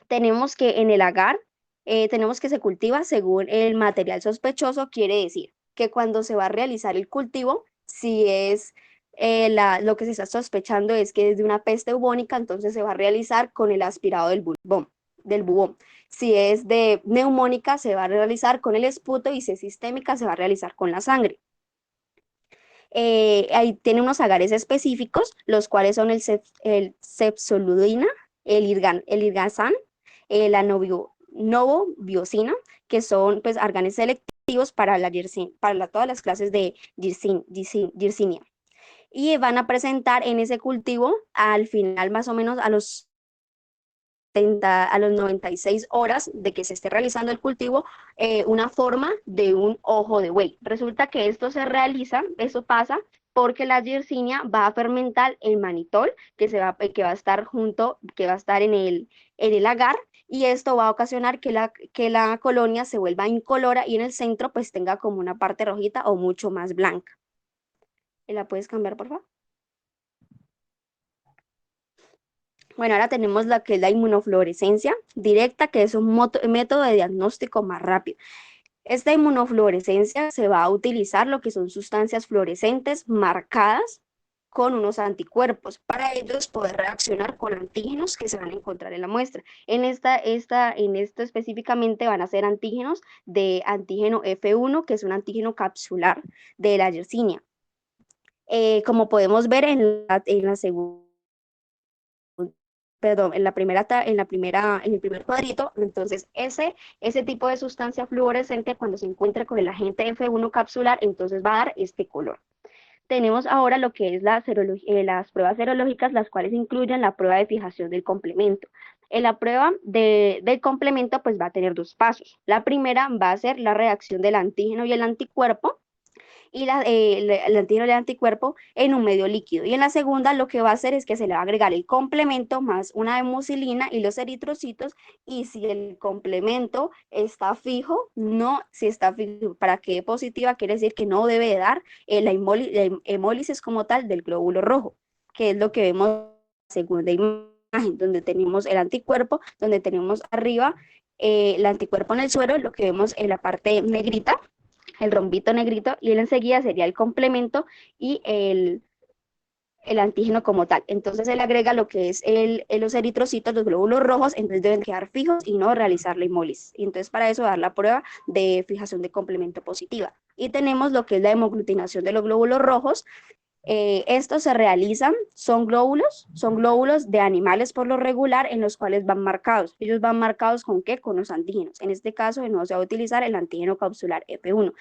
Tenemos que en el agar, tenemos que se cultiva según el material sospechoso, quiere decir que cuando se va a realizar el cultivo, si es lo que se está sospechando es que es de una peste bubónica, entonces se va a realizar con el aspirado del bubón. Si es de neumónica, se va a realizar con el esputo, y si es sistémica, se va a realizar con la sangre. Ahí tiene unos agares específicos, los cuales son el cepsoludina, el irgazán, la novobiosina, que son pues arganes selectivos para todas las clases de Yersinia. Y van a presentar en ese cultivo al final, más o menos a los 96 horas de que se esté realizando el cultivo, una forma de un ojo de buey. Resulta que esto pasa porque la Yersinia va a fermentar el manitol que va a estar en el agar, y esto va a ocasionar que la colonia se vuelva incolora y en el centro pues tenga como una parte rojita o mucho más blanca. ¿La puedes cambiar, por favor? Bueno, ahora tenemos la que es la inmunofluorescencia directa, que es un método de diagnóstico más rápido. Esta inmunofluorescencia se va a utilizar lo que son sustancias fluorescentes marcadas con unos anticuerpos para ellos poder reaccionar con antígenos que se van a encontrar en la muestra. En esto específicamente van a ser antígenos de antígeno F1, que es un antígeno capsular de la Yersinia. Como podemos ver en el primer cuadrito, entonces ese tipo de sustancia fluorescente, cuando se encuentre con el agente F1 capsular, entonces va a dar este color. Tenemos ahora lo que es las pruebas serológicas, las cuales incluyen la prueba de fijación del complemento. En la prueba del complemento pues va a tener 2 pasos. La primera va a ser la reacción del antígeno y el anticuerpo, y el antígeno y el anticuerpo en un medio líquido. Y en la segunda lo que va a hacer es que se le va a agregar el complemento más una hemucilina y los eritrocitos, y si el complemento está fijo, si está fijo para que dé positiva, quiere decir que no debe dar la hemólisis como tal del glóbulo rojo, que es lo que vemos en la segunda imagen, donde tenemos el anticuerpo, donde tenemos arriba el anticuerpo en el suero, lo que vemos en la parte negrita, el rombito negrito, y él enseguida sería el complemento y el antígeno como tal. Entonces él agrega lo que es los eritrocitos, los glóbulos rojos, entonces deben quedar fijos y no realizar la hemólisis. Y entonces para eso dar la prueba de fijación de complemento positiva. Y tenemos lo que es la hemoglutinación de los glóbulos rojos. Estos se realizan, son glóbulos de animales por lo regular, en los cuales van marcados. Ellos van marcados ¿con qué? Con los antígenos. En este caso no se va a utilizar el antígeno capsular F1.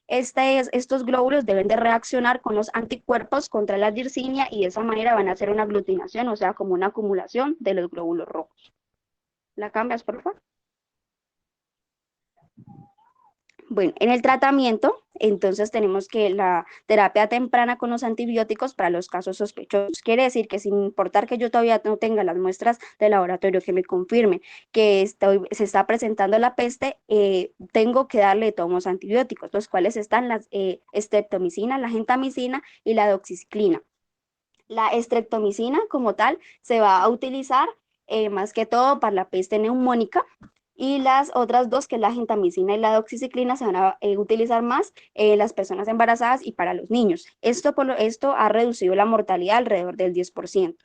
Estos glóbulos deben de reaccionar con los anticuerpos contra la Yersinia, y de esa manera van a hacer una aglutinación, o sea, como una acumulación de los glóbulos rojos. ¿La cambias, por favor? Bueno, en el tratamiento, entonces tenemos que la terapia temprana con los antibióticos para los casos sospechosos. Quiere decir que sin importar que yo todavía no tenga las muestras de laboratorio que me confirmen que se está presentando la peste, tengo que darle todos los antibióticos, los cuales están la streptomicina, la gentamicina y la doxiciclina. La streptomicina como tal se va a utilizar más que todo para la peste neumónica, y las otras 2, que es la gentamicina y la doxiciclina, se van a utilizar más las personas embarazadas y para los niños. Esto ha reducido la mortalidad alrededor del 10%.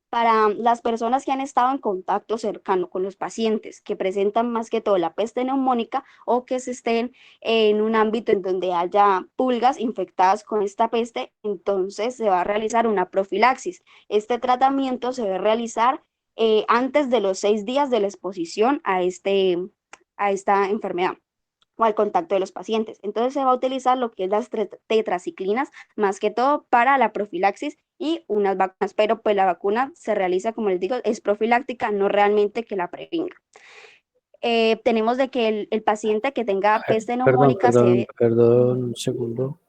Para las personas que han estado en contacto cercano con los pacientes que presentan más que todo la peste neumónica, o que se estén en un ámbito en donde haya pulgas infectadas con esta peste, entonces se va a realizar una profilaxis. Este tratamiento se debe realizar antes de los 6 días de la exposición a esta enfermedad. o al contacto de los pacientes. Entonces se va a utilizar lo que es las tetraciclinas, más que todo para la profilaxis y unas vacunas, pero pues la vacuna se realiza, como les digo, es profiláctica, no realmente que la prevenga. Tenemos de que el paciente que tenga peste Perdón, neumónica se perdón, debe. perdón, un segundo.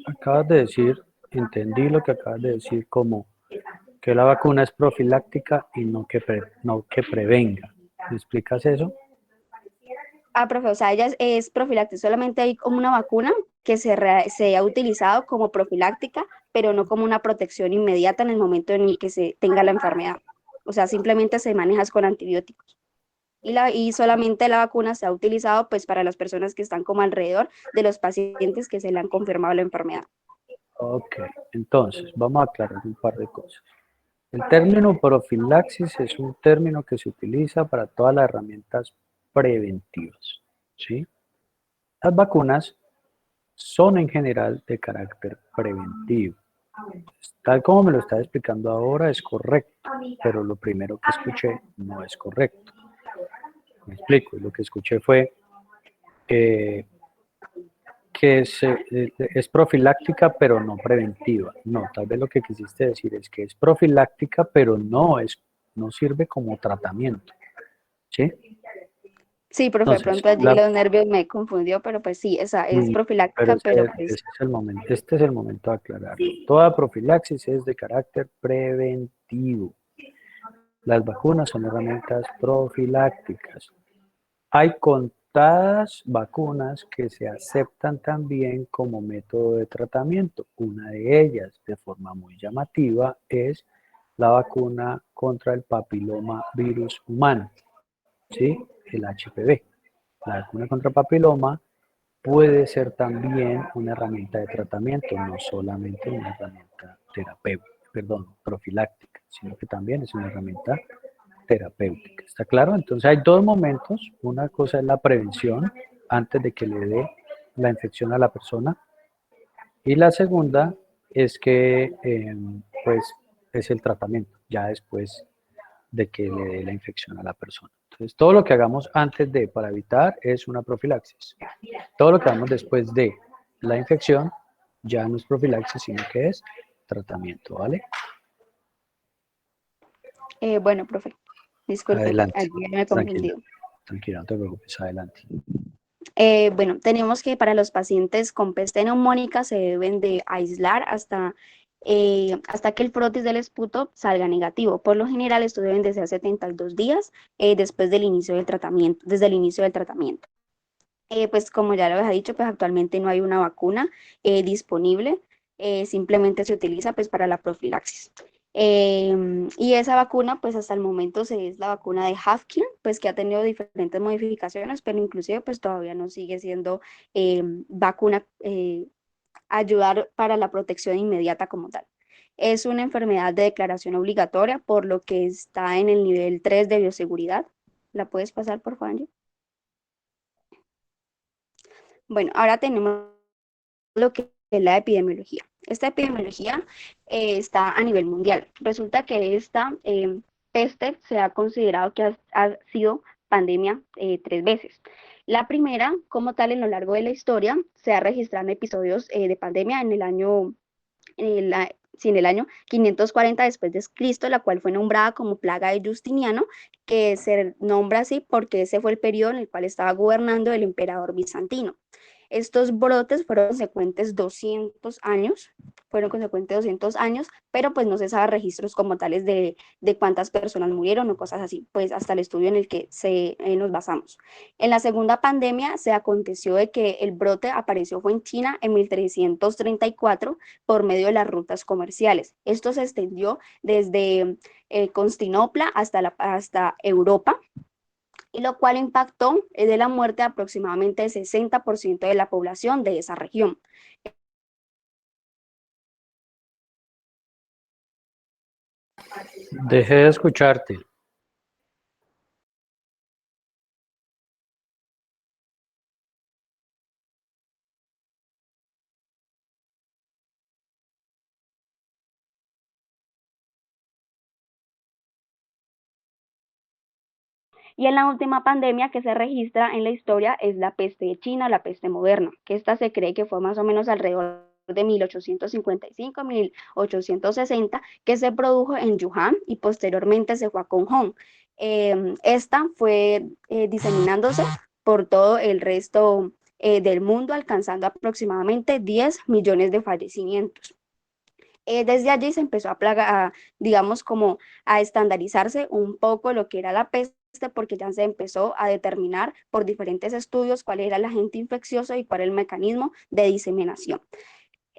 Acabas de decir, entendí lo que acabas de decir como que la vacuna es profiláctica y no que prevenga. ¿Me explicas eso? Profe, o sea, ella es profiláctica, solamente hay como una vacuna que se ha utilizado como profiláctica, pero no como una protección inmediata en el momento en el que se tenga la enfermedad. O sea, simplemente se maneja con antibióticos. Y solamente la vacuna se ha utilizado pues para las personas que están como alrededor de los pacientes que se le han confirmado la enfermedad. Ok, entonces vamos a aclarar un par de cosas. El término profilaxis es un término que se utiliza para todas las herramientas preventivas, ¿sí? Las vacunas son en general de carácter preventivo. Tal como me lo está explicando ahora es correcto, pero lo primero que escuché no es correcto. Me explico, lo que escuché fue eh, que es profiláctica pero no preventiva. No, tal vez lo que quisiste decir es que es profiláctica pero no sirve como tratamiento, ¿sí? Sí, profe, de Entonces, pronto allí los nervios me confundió, pero pues sí, esa es pero profiláctica, pero pues ese es el momento, este es el momento de aclararlo. Toda profilaxis es de carácter preventivo. Las vacunas son herramientas profilácticas. Hay contadas vacunas que se aceptan también como método de tratamiento. Una de ellas, de forma muy llamativa, es la vacuna contra el papiloma virus humano, ¿sí? El HPV. La vacuna contra papiloma puede ser también una herramienta de tratamiento, no solamente una herramienta terapéutica, perdón, profiláctica, sino que también es una herramienta terapéutica. ¿Está claro? Entonces hay dos momentos. Una cosa es la prevención antes de que le dé la infección a la persona. Y la segunda es que pues es el tratamiento, ya después de que le dé la infección a la persona. Entonces todo lo que hagamos antes de para evitar es una profilaxis. Todo lo que hagamos después de la infección ya no es profilaxis, sino que es tratamiento, ¿vale? bueno, profe, disculpe, Adelante, allí me he tranquila, confundido. tranquila, no te preocupes, adelante. Bueno, tenemos que para los pacientes con peste neumónica se deben de aislar hasta que el frotis del esputo salga negativo. Por lo general, esto deben de ser 72 días después del inicio del tratamiento, desde el inicio del tratamiento. Pues como ya lo había dicho, pues actualmente no hay una vacuna disponible, simplemente se utiliza pues para la profilaxis. Y esa vacuna, pues hasta el momento es la vacuna de Hafkin, pues que ha tenido diferentes modificaciones, pero inclusive pues todavía no sigue siendo vacuna, ayudar para la protección inmediata como tal. Es una enfermedad de declaración obligatoria, por lo que está en el nivel 3 de bioseguridad. ¿La puedes pasar, por favor, Angie? Bueno, ahora tenemos lo que es la epidemiología. Esta epidemiología está a nivel mundial. Resulta que esta peste se ha considerado que ha sido pandemia 3 veces. La primera, como tal, en lo largo de la historia, se ha registrado episodios de pandemia en el año, sí, en el año 540 después de Cristo, la cual fue nombrada como plaga de Justiniano, que se nombra así porque ese fue el periodo en el cual estaba gobernando el emperador bizantino. Estos brotes fueron consecuentes 200 años, pero pues no se sabe registros como tales de cuántas personas murieron o cosas así, pues hasta el estudio en el que nos basamos. En la segunda pandemia se aconteció de que el brote apareció fue en China en 1334 por medio de las rutas comerciales. Esto se extendió desde Constantinopla hasta Europa, y lo cual impactó de la muerte de aproximadamente el 60% de la población de esa región. Dejé de escucharte. Y en la última pandemia que se registra en la historia es la peste de China, la peste moderna, que esta se cree que fue más o menos alrededor de 1855, 1860, que se produjo en Wuhan y posteriormente se fue a Hong. Esta fue diseminándose por todo el resto del mundo, alcanzando aproximadamente 10 millones de fallecimientos. Desde allí se empezó digamos, como a estandarizarse un poco lo que era la peste, porque ya se empezó a determinar por diferentes estudios cuál era el agente infeccioso y cuál era el mecanismo de diseminación.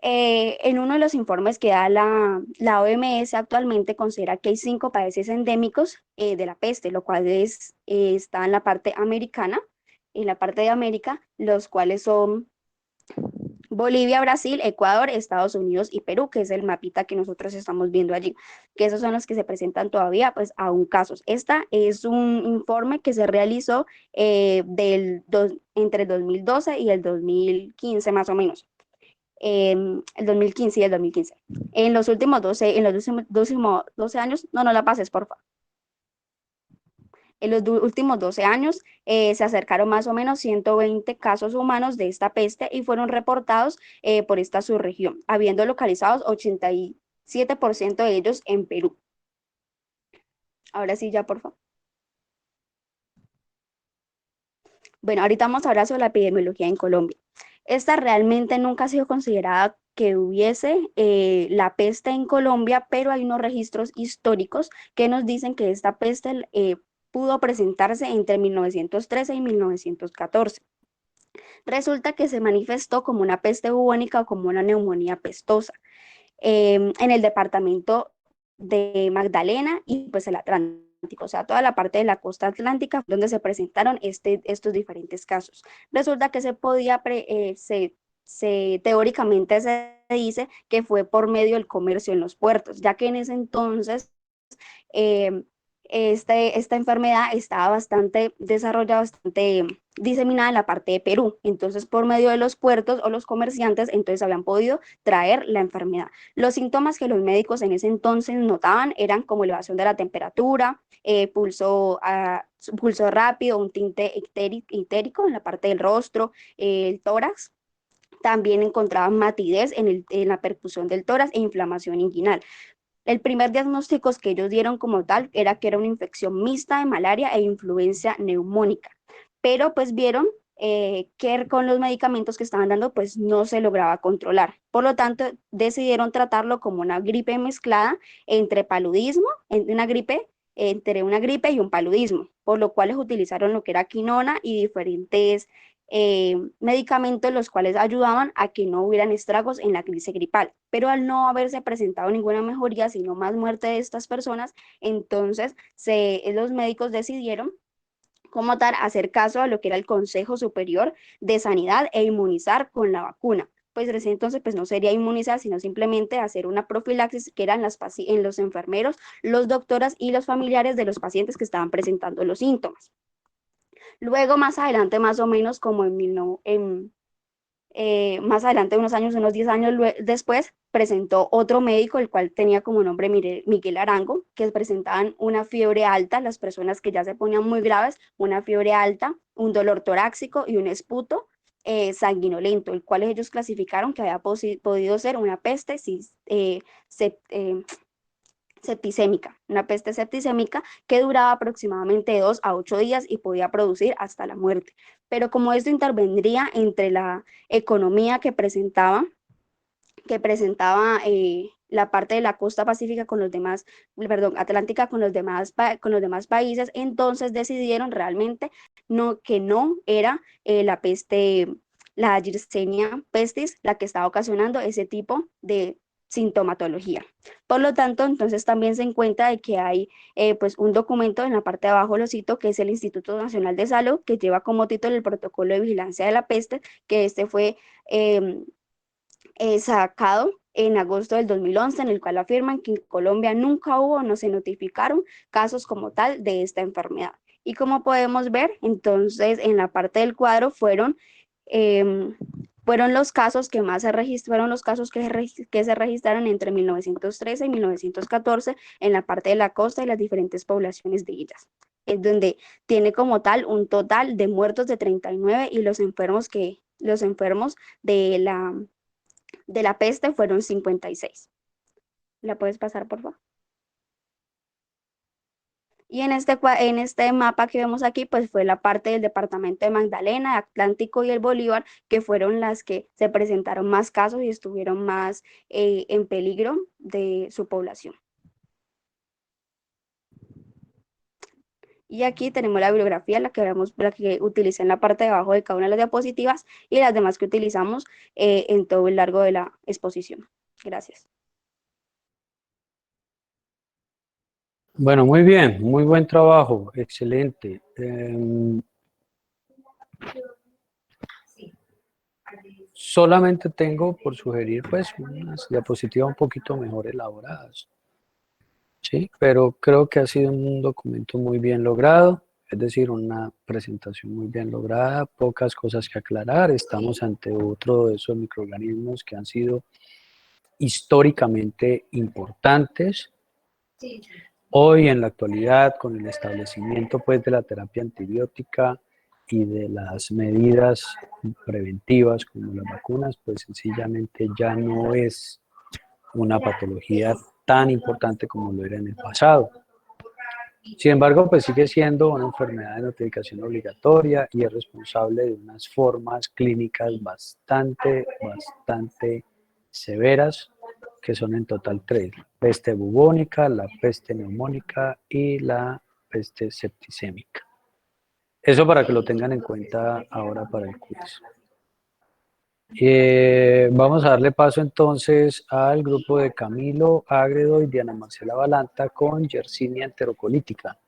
En uno de los informes que da la OMS actualmente considera que hay 5 países endémicos de la peste, lo cual está en la parte americana, en la parte de América, los cuales son Bolivia, Brasil, Ecuador, Estados Unidos y Perú, que es el mapita que nosotros estamos viendo allí, que esos son los que se presentan todavía, pues aún casos. Esta es un informe que se realizó entre el 2012 y el 2015 más o menos. El 2015 y el 2015. En los últimos 12, en los últimos 12 años, no la pases, por favor. En los últimos 12 años se acercaron más o menos 120 casos humanos de esta peste y fueron reportados por esta subregión, habiendo localizados 87% de ellos en Perú. Ahora sí, ya, por favor. Bueno, ahorita vamos a hablar sobre la epidemiología en Colombia. Esta realmente nunca ha sido considerada que hubiese la peste en Colombia, pero hay unos registros históricos que nos dicen que esta peste pudo presentarse entre 1913 y 1914. Resulta que se manifestó como una peste bubónica o como una neumonía pestosa en el departamento de Magdalena y pues el Atlántico, o sea, toda la parte de la costa atlántica donde se presentaron estos diferentes casos. Resulta que teóricamente se dice que fue por medio del comercio en los puertos, ya que en ese entonces esta enfermedad estaba bastante desarrollada, bastante diseminada en la parte de Perú. Entonces, por medio de los puertos o los comerciantes, entonces habían podido traer la enfermedad. Los síntomas que los médicos en ese entonces notaban eran como elevación de la temperatura, pulso rápido, un tinte ictérico en la parte del rostro, el tórax. También encontraban matidez en la percusión del tórax e inflamación inguinal. El primer diagnóstico que ellos dieron como tal era que era una infección mixta de malaria e influencia neumónica, pero pues vieron que con los medicamentos que estaban dando pues no se lograba controlar. Por lo tanto, decidieron tratarlo como una gripe mezclada entre paludismo, entre una gripe y un paludismo, por lo cual utilizaron lo que era quinona y diferentes medicamentos los cuales ayudaban a que no hubieran estragos en la crisis gripal, pero al no haberse presentado ninguna mejoría, sino más muerte de estas personas, entonces los médicos decidieron como tal hacer caso a lo que era el Consejo Superior de Sanidad e inmunizar con la vacuna. Pues en ese entonces pues no sería inmunizar, sino simplemente hacer una profilaxis que eran en los enfermeros, los doctoras y los familiares de los pacientes que estaban presentando los síntomas. Luego, más adelante, más o menos como más adelante, unos 10 años después, presentó otro médico, el cual tenía como nombre Miguel Arango, que presentaban una fiebre alta, las personas que ya se ponían muy graves, una fiebre alta, un dolor torácico y un esputo sanguinolento, el cual ellos clasificaron que había podido ser una peste septicémica, una peste septicémica que duraba aproximadamente 2 a 8 días y podía producir hasta la muerte. Pero como esto intervendría entre la economía que presentaba la parte de la costa pacífica con los demás, perdón, atlántica con los demás países, entonces decidieron realmente que no era la peste, la Yersinia pestis, la que estaba ocasionando ese tipo de sintomatología. Por lo tanto, entonces también se encuentra de que hay pues un documento en la parte de abajo, lo cito, que es el Instituto Nacional de Salud, que lleva como título el Protocolo de Vigilancia de la Peste, que fue sacado en agosto del 2011, en el cual afirman que en Colombia nunca hubo, no se notificaron casos como tal de esta enfermedad. Y como podemos ver, entonces en la parte del cuadro fueron los casos que más se registraron, los casos que se registraron entre 1913 y 1914 en la parte de la costa y las diferentes poblaciones de ellas. donde tiene como tal un total de muertos de 39 y los enfermos de la peste fueron 56. ¿La puedes pasar, por favor? Y en este mapa que vemos aquí, pues fue la parte del departamento de Magdalena, Atlántico y el Bolívar, que fueron las que se presentaron más casos y estuvieron más en peligro de su población. Y aquí tenemos la bibliografía, la que utilicé en la parte de abajo de cada una de las diapositivas y las demás que utilizamos en todo el largo de la exposición. Gracias. Bueno, muy bien, muy buen trabajo, excelente. Solamente tengo por sugerir pues unas diapositivas un poquito mejor elaboradas, ¿sí? Pero creo que ha sido un documento muy bien logrado, es decir, una presentación muy bien lograda, pocas cosas que aclarar. Estamos ante otro de esos microorganismos que han sido históricamente importantes. Hoy, en la actualidad, con el establecimiento pues, de la terapia antibiótica y de las medidas preventivas como las vacunas, pues sencillamente ya no es una patología tan importante como lo era en el pasado. Sin embargo, pues sigue siendo una enfermedad de notificación obligatoria y es responsable de unas formas clínicas bastante severas, que son en total 3: la peste bubónica, la peste neumónica y la peste septicémica. Eso para que lo tengan en cuenta ahora para el quiz. Vamos a darle paso entonces al grupo de Camilo Ágredo y Diana Marcela Balanta con Yersinia enterocolítica.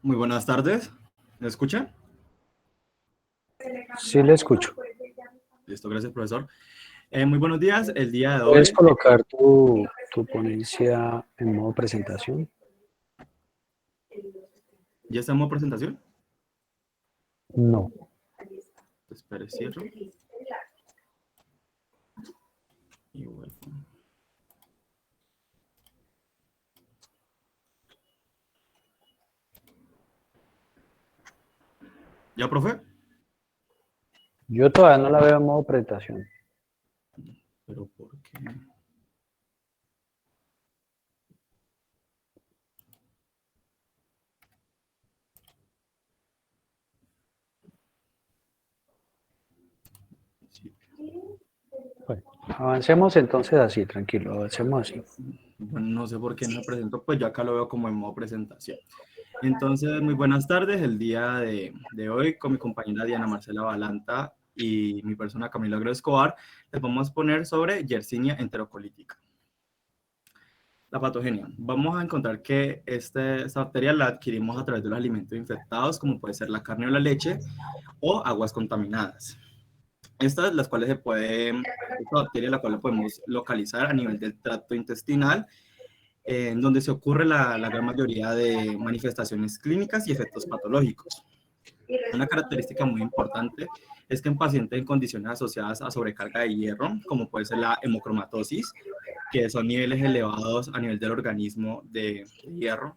Muy buenas tardes. ¿Me escuchan? Sí, le escucho. Listo, gracias, profesor. Muy buenos días. El día de hoy... ¿Puedes colocar tu ponencia en modo presentación? ¿Ya está en modo presentación? No. Espere, cierro. Y vuelvo. ¿Ya, profe? Yo todavía no la veo en modo presentación. ¿Pero por qué? Sí. Bueno, avancemos entonces así, tranquilo, avancemos así. Bueno, no sé por qué no me presento, pues yo acá lo veo como en modo presentación. Entonces, muy buenas tardes. El día de hoy, con mi compañera Diana Marcela Balanta y mi persona Camilo Ágredo Escobar, les vamos a poner sobre Yersinia enterocolítica. La patogenia. Vamos a encontrar que esta bacteria la adquirimos a través de los alimentos infectados, como puede ser la carne o la leche, o aguas contaminadas. Estas, las cuales esta bacteria, la cual la podemos localizar a nivel del tracto intestinal, en donde se ocurre la gran mayoría de manifestaciones clínicas y efectos patológicos. Una característica muy importante es que en pacientes en condiciones asociadas a sobrecarga de hierro, como puede ser la hemocromatosis, que son niveles elevados a nivel del organismo de hierro,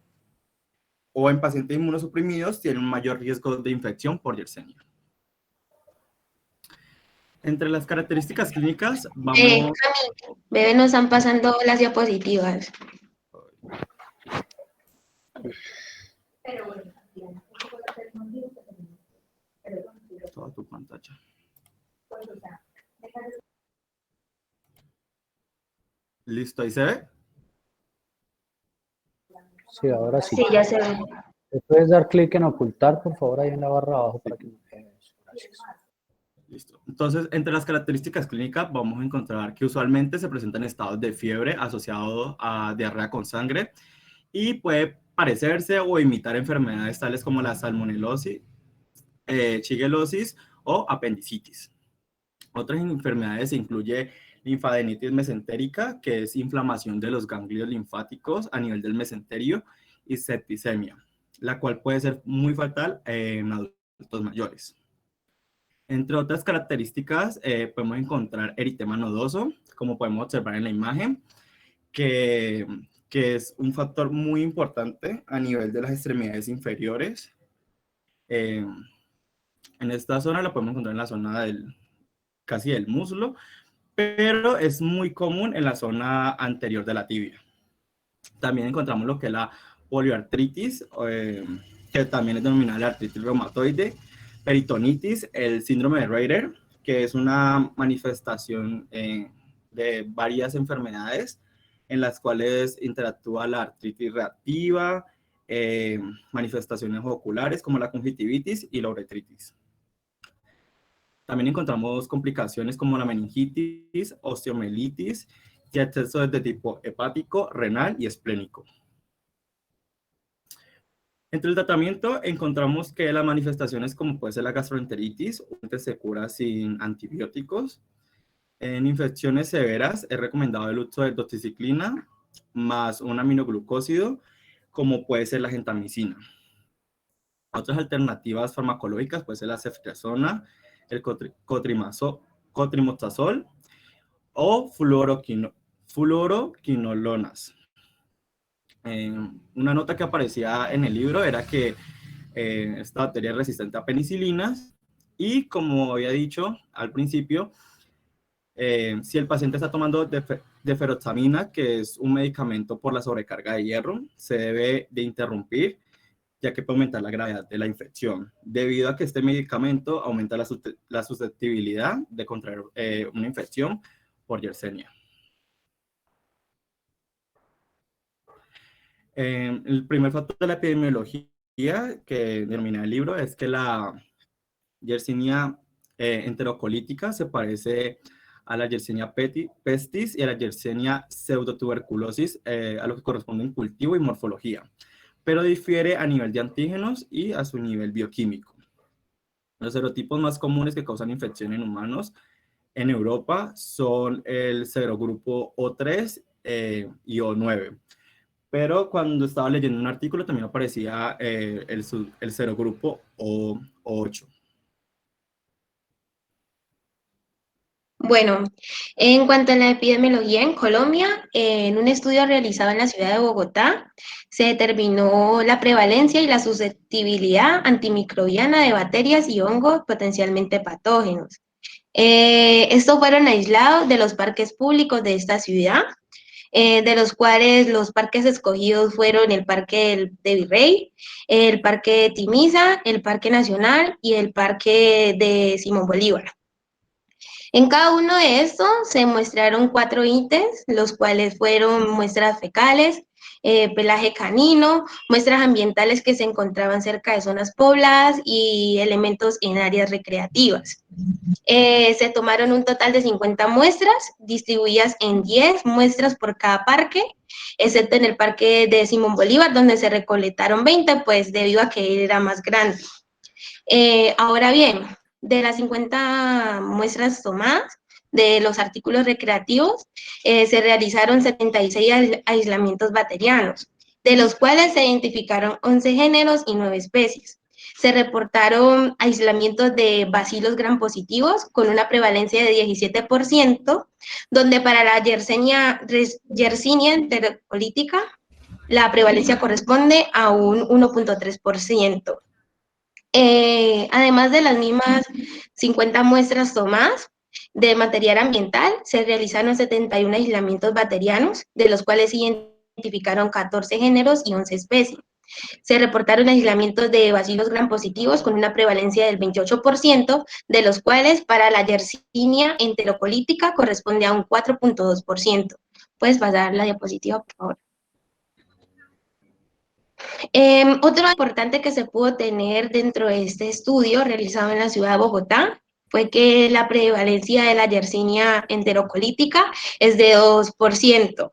o en pacientes inmunosuprimidos, tienen un mayor riesgo de infección por Yersinia. Entre las características clínicas, vamos... Bebé, nos están pasando las diapositivas. Toda tu pantalla. ¿Listo? ¿Ahí se ve? Sí, ahora sí. Sí, ya se ve. ¿Le puedes dar clic en ocultar, por favor, ahí en la barra abajo para que no quede eso? Gracias. Listo. Entonces, entre las características clínicas vamos a encontrar que usualmente se presentan estados de fiebre asociados a diarrea con sangre y puede parecerse o imitar enfermedades tales como la salmonelosis, shigellosis o apendicitis. Otras enfermedades incluye linfadenitis mesentérica, que es inflamación de los ganglios linfáticos a nivel del mesenterio, y septicemia, la cual puede ser muy fatal en adultos mayores. Entre otras características, podemos encontrar eritema nodoso, como podemos observar en la imagen, que es un factor muy importante a nivel de las extremidades inferiores. En esta zona la podemos encontrar en la zona casi del muslo, pero es muy común en la zona anterior de la tibia. También encontramos lo que es la poliartritis, que también es denominada la artritis reumatoide, peritonitis, el síndrome de Reiter, que es una manifestación de varias enfermedades en las cuales interactúa la artritis reactiva, manifestaciones oculares como la conjuntivitis y la uretritis. También encontramos complicaciones como la meningitis, osteomielitis y excesos de tipo hepático, renal y esplénico. Entre el tratamiento encontramos que las manifestaciones como puede ser la gastroenteritis se cura sin antibióticos. En infecciones severas es recomendado el uso de doxiciclina más un aminoglucósido como puede ser la gentamicina. Otras alternativas farmacológicas puede ser la ceftriaxona, el cotrimoxazol o fluoroquinolonas. Una nota que aparecía en el libro era que esta bacteria es resistente a penicilinas y, como había dicho al principio, si el paciente está tomando deferoxamina, que es un medicamento por la sobrecarga de hierro, se debe de interrumpir, ya que puede aumentar la gravedad de la infección, debido a que este medicamento aumenta la susceptibilidad de contraer una infección por Yersinia. El primer factor de la epidemiología que denomina el libro es que la Yersinia enterocolítica se parece a la Yersinia pestis y a la Yersinia pseudotuberculosis, a lo que corresponde en cultivo y morfología, pero difiere a nivel de antígenos y a su nivel bioquímico. Los serotipos más comunes que causan infección en humanos en Europa son el serogrupo O3 y O9. Pero cuando estaba leyendo un artículo también aparecía el serogrupo O8. Bueno, en cuanto a la epidemiología en Colombia, en un estudio realizado en la ciudad de Bogotá, se determinó la prevalencia y la susceptibilidad antimicrobiana de bacterias y hongos potencialmente patógenos. Estos fueron aislados de los parques públicos de esta ciudad, de los cuales los parques escogidos fueron el Parque de Virrey, el Parque de Timiza, el Parque Nacional y el Parque de Simón Bolívar. En cada uno de estos se muestraron 4 ítems, los cuales fueron muestras fecales, pelaje canino, muestras ambientales que se encontraban cerca de zonas pobladas y elementos en áreas recreativas. Se tomaron un total de 50 muestras, distribuidas en 10 muestras por cada parque, excepto en el Parque de Simón Bolívar, donde se recolectaron 20, pues debido a que era más grande. Ahora bien, de las 50 muestras tomadas de los artículos recreativos, se realizaron 76 aislamientos bacterianos, de los cuales se identificaron 11 géneros y 9 especies. Se reportaron aislamientos de bacilos gram positivos con una prevalencia de 17%, donde para la Yersinia enterocolítica la prevalencia corresponde a un 1.3%. Además de las mismas 50 muestras tomadas de material ambiental, se realizaron 71 aislamientos bacterianos, de los cuales se identificaron 14 géneros y 11 especies. Se reportaron aislamientos de bacilos gram positivos con una prevalencia del 28%, de los cuales para la Yersinia enterocolítica corresponde a un 4.2%. Puedes pasar la diapositiva, por favor. Otro importante que se pudo tener dentro de este estudio realizado en la ciudad de Bogotá fue que la prevalencia de la Yersinia enterocolítica es de 2%.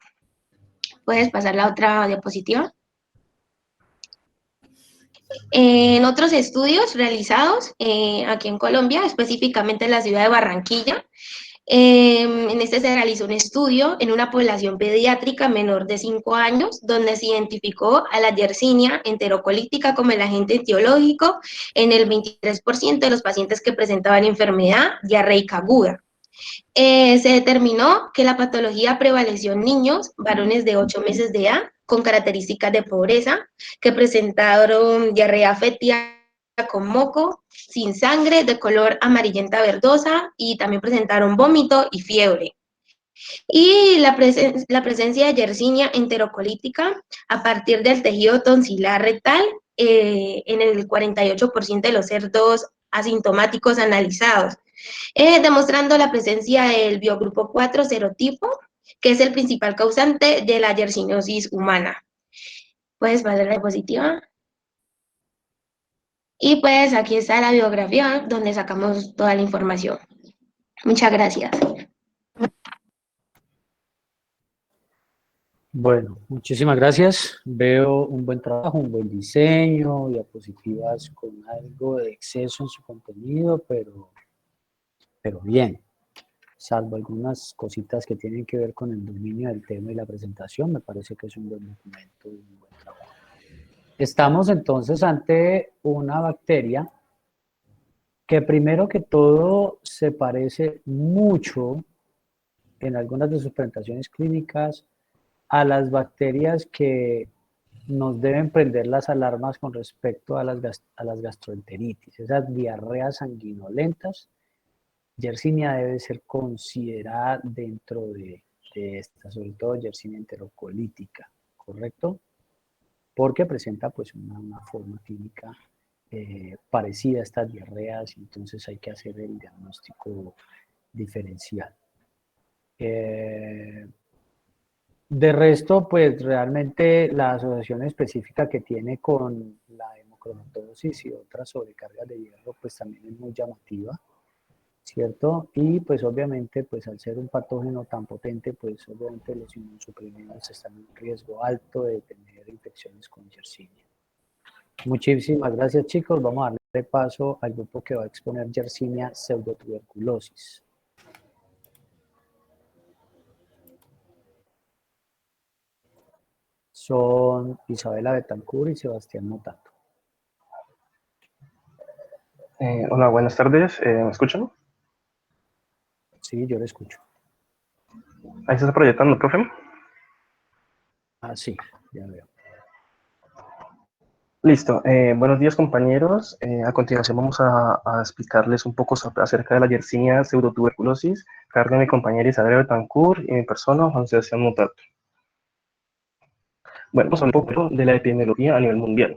¿Puedes pasar la otra diapositiva? En otros estudios realizados aquí en Colombia, específicamente en la ciudad de Barranquilla, En este se realizó un estudio en una población pediátrica menor de 5 años, donde se identificó a la Yersinia enterocolítica como el agente etiológico en el 23% de los pacientes que presentaban enfermedad diarreica aguda. Se determinó que la patología prevaleció en niños, varones de 8 meses de edad, con características de pobreza, que presentaron diarrea fétida con moco, sin sangre, de color amarillenta verdosa, y también presentaron vómito y fiebre. Y la presencia de Yersinia enterocolítica a partir del tejido tonsilar rectal en el 48% de los cerdos asintomáticos analizados, demostrando la presencia del biogrupo 4 serotipo, que es el principal causante de la yersinosis humana. Puedes pasar la diapositiva. Y pues aquí está la biografía donde sacamos toda la información. Muchas gracias. Bueno, muchísimas gracias. Veo un buen trabajo, un buen diseño, diapositivas con algo de exceso en su contenido, pero bien, salvo algunas cositas que tienen que ver con el dominio del tema y la presentación, me parece que es un buen documento y un buen trabajo. Estamos entonces ante una bacteria que primero que todo se parece mucho en algunas de sus presentaciones clínicas a las bacterias que nos deben prender las alarmas con respecto a las gastroenteritis, esas diarreas sanguinolentas. Yersinia debe ser considerada dentro de esta, sobre todo Yersinia enterocolítica, ¿correcto? Porque presenta pues una forma clínica parecida a estas diarreas, entonces hay que hacer el diagnóstico diferencial. De resto, pues realmente la asociación específica que tiene con la hemocromatosis y otras sobrecargas de hierro, pues también es muy llamativa, ¿cierto? Y pues obviamente, pues al ser un patógeno tan potente, pues obviamente los inmunosuprimidos están en un riesgo alto de tener infecciones con Yersinia. Muchísimas gracias, chicos. Vamos a darle paso al grupo que va a exponer Yersinia pseudotuberculosis. Son Isabela Betancourt y Sebastián Motato. Hola, buenas tardes. ¿Me escuchan? Sí, yo le escucho. Ahí se está proyectando, profe. Ah, sí, ya veo. Listo. Buenos días, compañeros. A continuación vamos a explicarles un poco acerca de la Yersinia pseudotuberculosis, a cargo de mi compañera Isabela Betancourt y mi persona, Juan Sebastián Motato. Bueno, vamos a hablar un poco de la epidemiología a nivel mundial.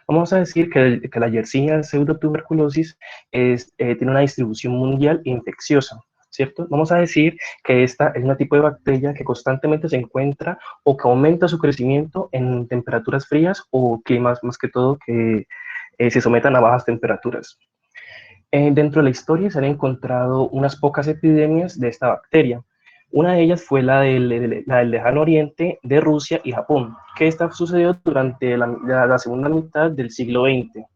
Vamos a decir que la Yersinia pseudotuberculosis tiene una distribución mundial infecciosa, ¿cierto? Vamos a decir que esta es un tipo de bacteria que constantemente se encuentra o que aumenta su crecimiento en temperaturas frías o climas, más que todo, que se sometan a bajas temperaturas. Dentro de la historia se han encontrado unas pocas epidemias de esta bacteria. Una de ellas fue la del lejano oriente de Rusia y Japón, que esta sucedió durante la segunda mitad del siglo XX,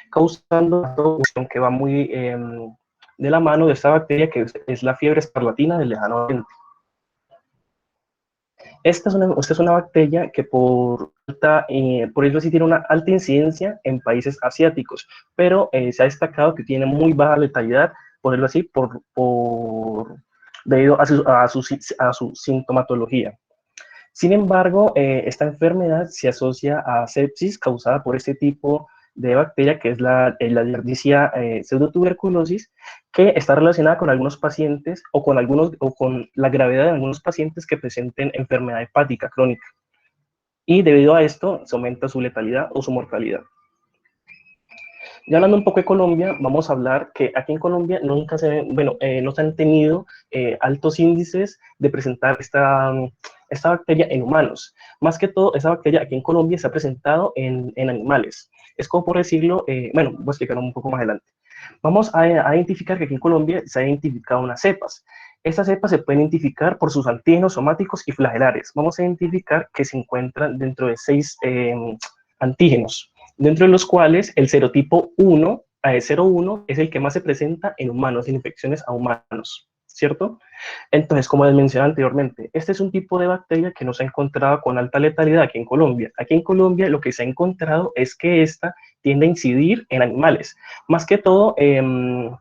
causando una cuestión que va muy de la mano de esta bacteria, que es la fiebre escarlatina del lejano oriente. Esta es una bacteria que por eso sí tiene una alta incidencia en países asiáticos, pero se ha destacado que tiene muy baja letalidad, por decirlo así, debido a su sintomatología. Sin embargo, esta enfermedad se asocia a sepsis causada por este tipo de bacteria, que es la Yersinia pseudotuberculosis, que está relacionada con algunos pacientes o con la gravedad de algunos pacientes que presenten enfermedad hepática crónica. Y debido a esto, se aumenta su letalidad o su mortalidad. Ya hablando un poco de Colombia, vamos a hablar que aquí en Colombia nunca no se han tenido altos índices de presentar esta bacteria en humanos. Más que todo, esa bacteria aquí en Colombia se ha presentado en animales. Es como por decirlo, bueno, voy a explicarlo un poco más adelante. Vamos a identificar que aquí en Colombia se han identificado unas cepas. Estas cepas se pueden identificar por sus antígenos somáticos y flagelares. Vamos a identificar que se encuentran dentro de 6 antígenos, dentro de los cuales el serotipo 01 es el que más se presenta en humanos, en infecciones a humanos, ¿cierto? Entonces, como les mencioné anteriormente, este es un tipo de bacteria que no se ha encontrado con alta letalidad aquí en Colombia. Aquí en Colombia lo que se ha encontrado es que esta tiende a incidir en animales, más que todo en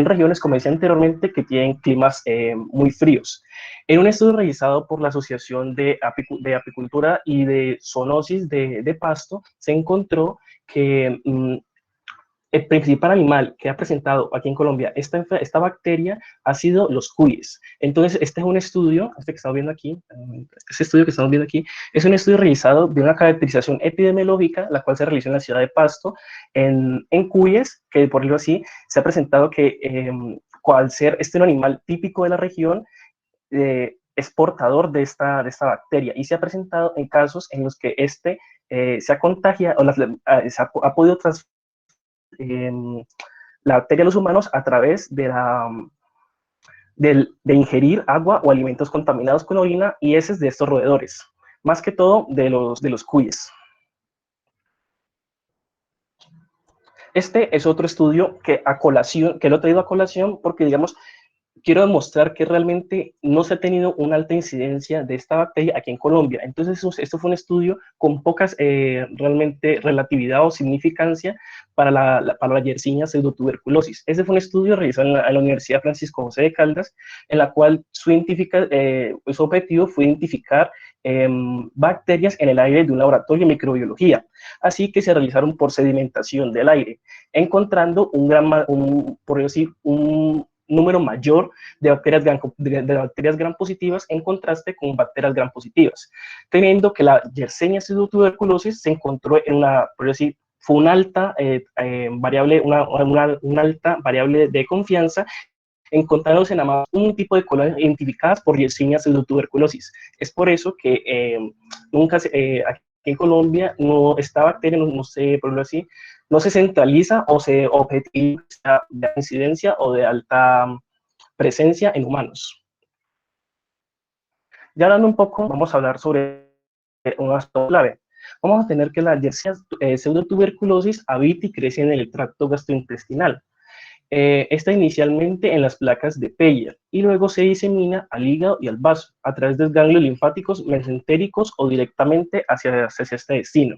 regiones, como decía anteriormente, que tienen climas muy fríos. En un estudio realizado por la Asociación de Apicultura y de Zoonosis de Pasto, se encontró que el principal animal que ha presentado aquí en Colombia esta bacteria ha sido los cuyes. Entonces, este es un estudio, este que estamos viendo aquí, este estudio que estamos viendo aquí, es un estudio realizado de una caracterización epidemiológica, la cual se realizó en la ciudad de Pasto, en cuyes, que por decirlo así, se ha presentado que al ser un animal típico de la región, es portador de esta bacteria y se ha presentado en casos en los que se ha contagiado o ha podido la bacteria a los humanos a través de ingerir agua o alimentos contaminados con orina y heces de estos roedores, más que todo de los cuyes. Este es otro estudio que lo he traído a colación porque, digamos, quiero demostrar que realmente no se ha tenido una alta incidencia de esta bacteria aquí en Colombia. Entonces, esto fue un estudio con pocas realmente relatividad o significancia para la Yersinia pseudotuberculosis. Ese fue un estudio realizado en la Universidad Francisco José de Caldas, en la cual su objetivo fue identificar bacterias en el aire de un laboratorio de microbiología. Así que se realizaron por sedimentación del aire, encontrando por decir, un número mayor de bacterias gram positivas en contraste con bacterias gram positivas, teniendo que la Yersinia pseudotuberculosis se encontró en por decir, fue una alta variable, una alta variable de confianza, encontrándose nada más un tipo de colonias identificadas por Yersinia pseudotuberculosis. Es por eso que aquí en Colombia esta bacteria no se, por decirlo así, no se centraliza o se objetiviza de incidencia o de alta presencia en humanos. Ya hablando un poco, vamos a hablar sobre un aspecto clave. Vamos a tener que la Yersinia pseudotuberculosis habita y crece en el tracto gastrointestinal. Esta inicialmente en las placas de Peyer y luego se disemina al hígado y al vaso a través de ganglios linfáticos mesentéricos o directamente hacia este destino.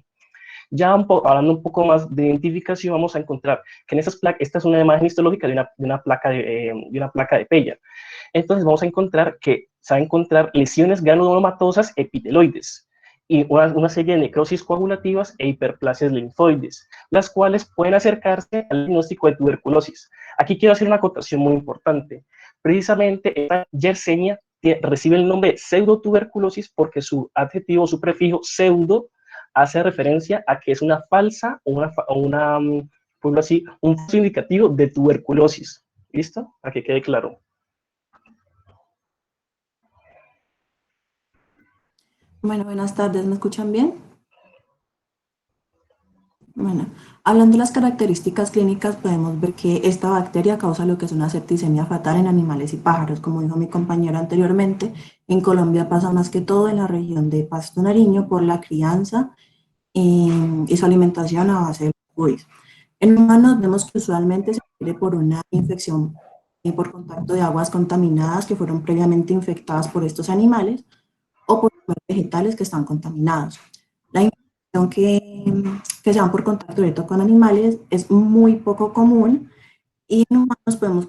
Ya hablando un poco más de identificación, vamos a encontrar que en estas placas, esta es una imagen histológica de una placa de Peyer. Entonces vamos a encontrar que se van a encontrar lesiones granulomatosas epiteloides y una serie de necrosis coagulativas e hiperplasias linfoides, las cuales pueden acercarse al diagnóstico de tuberculosis. Aquí quiero hacer una acotación muy importante. Precisamente esta Yersinia recibe el nombre de pseudotuberculosis porque su adjetivo, su prefijo pseudo, hace referencia a que es una falsa por así, un falso indicativo de tuberculosis. ¿Listo? Para que quede claro. Bueno, buenas tardes, ¿me escuchan bien? Bueno, hablando de las características clínicas, podemos ver que esta bacteria causa lo que es una septicemia fatal en animales y pájaros. Como dijo mi compañero anteriormente, en Colombia pasa más que todo en la región de Pasto Nariño por la crianza y su alimentación a base de cuis. En humanos vemos que usualmente se refiere por una infección por contacto de aguas contaminadas que fueron previamente infectadas por estos animales o por vegetales que están contaminados. La infección que se dan por contacto directo con animales es muy poco común y en humanos podemos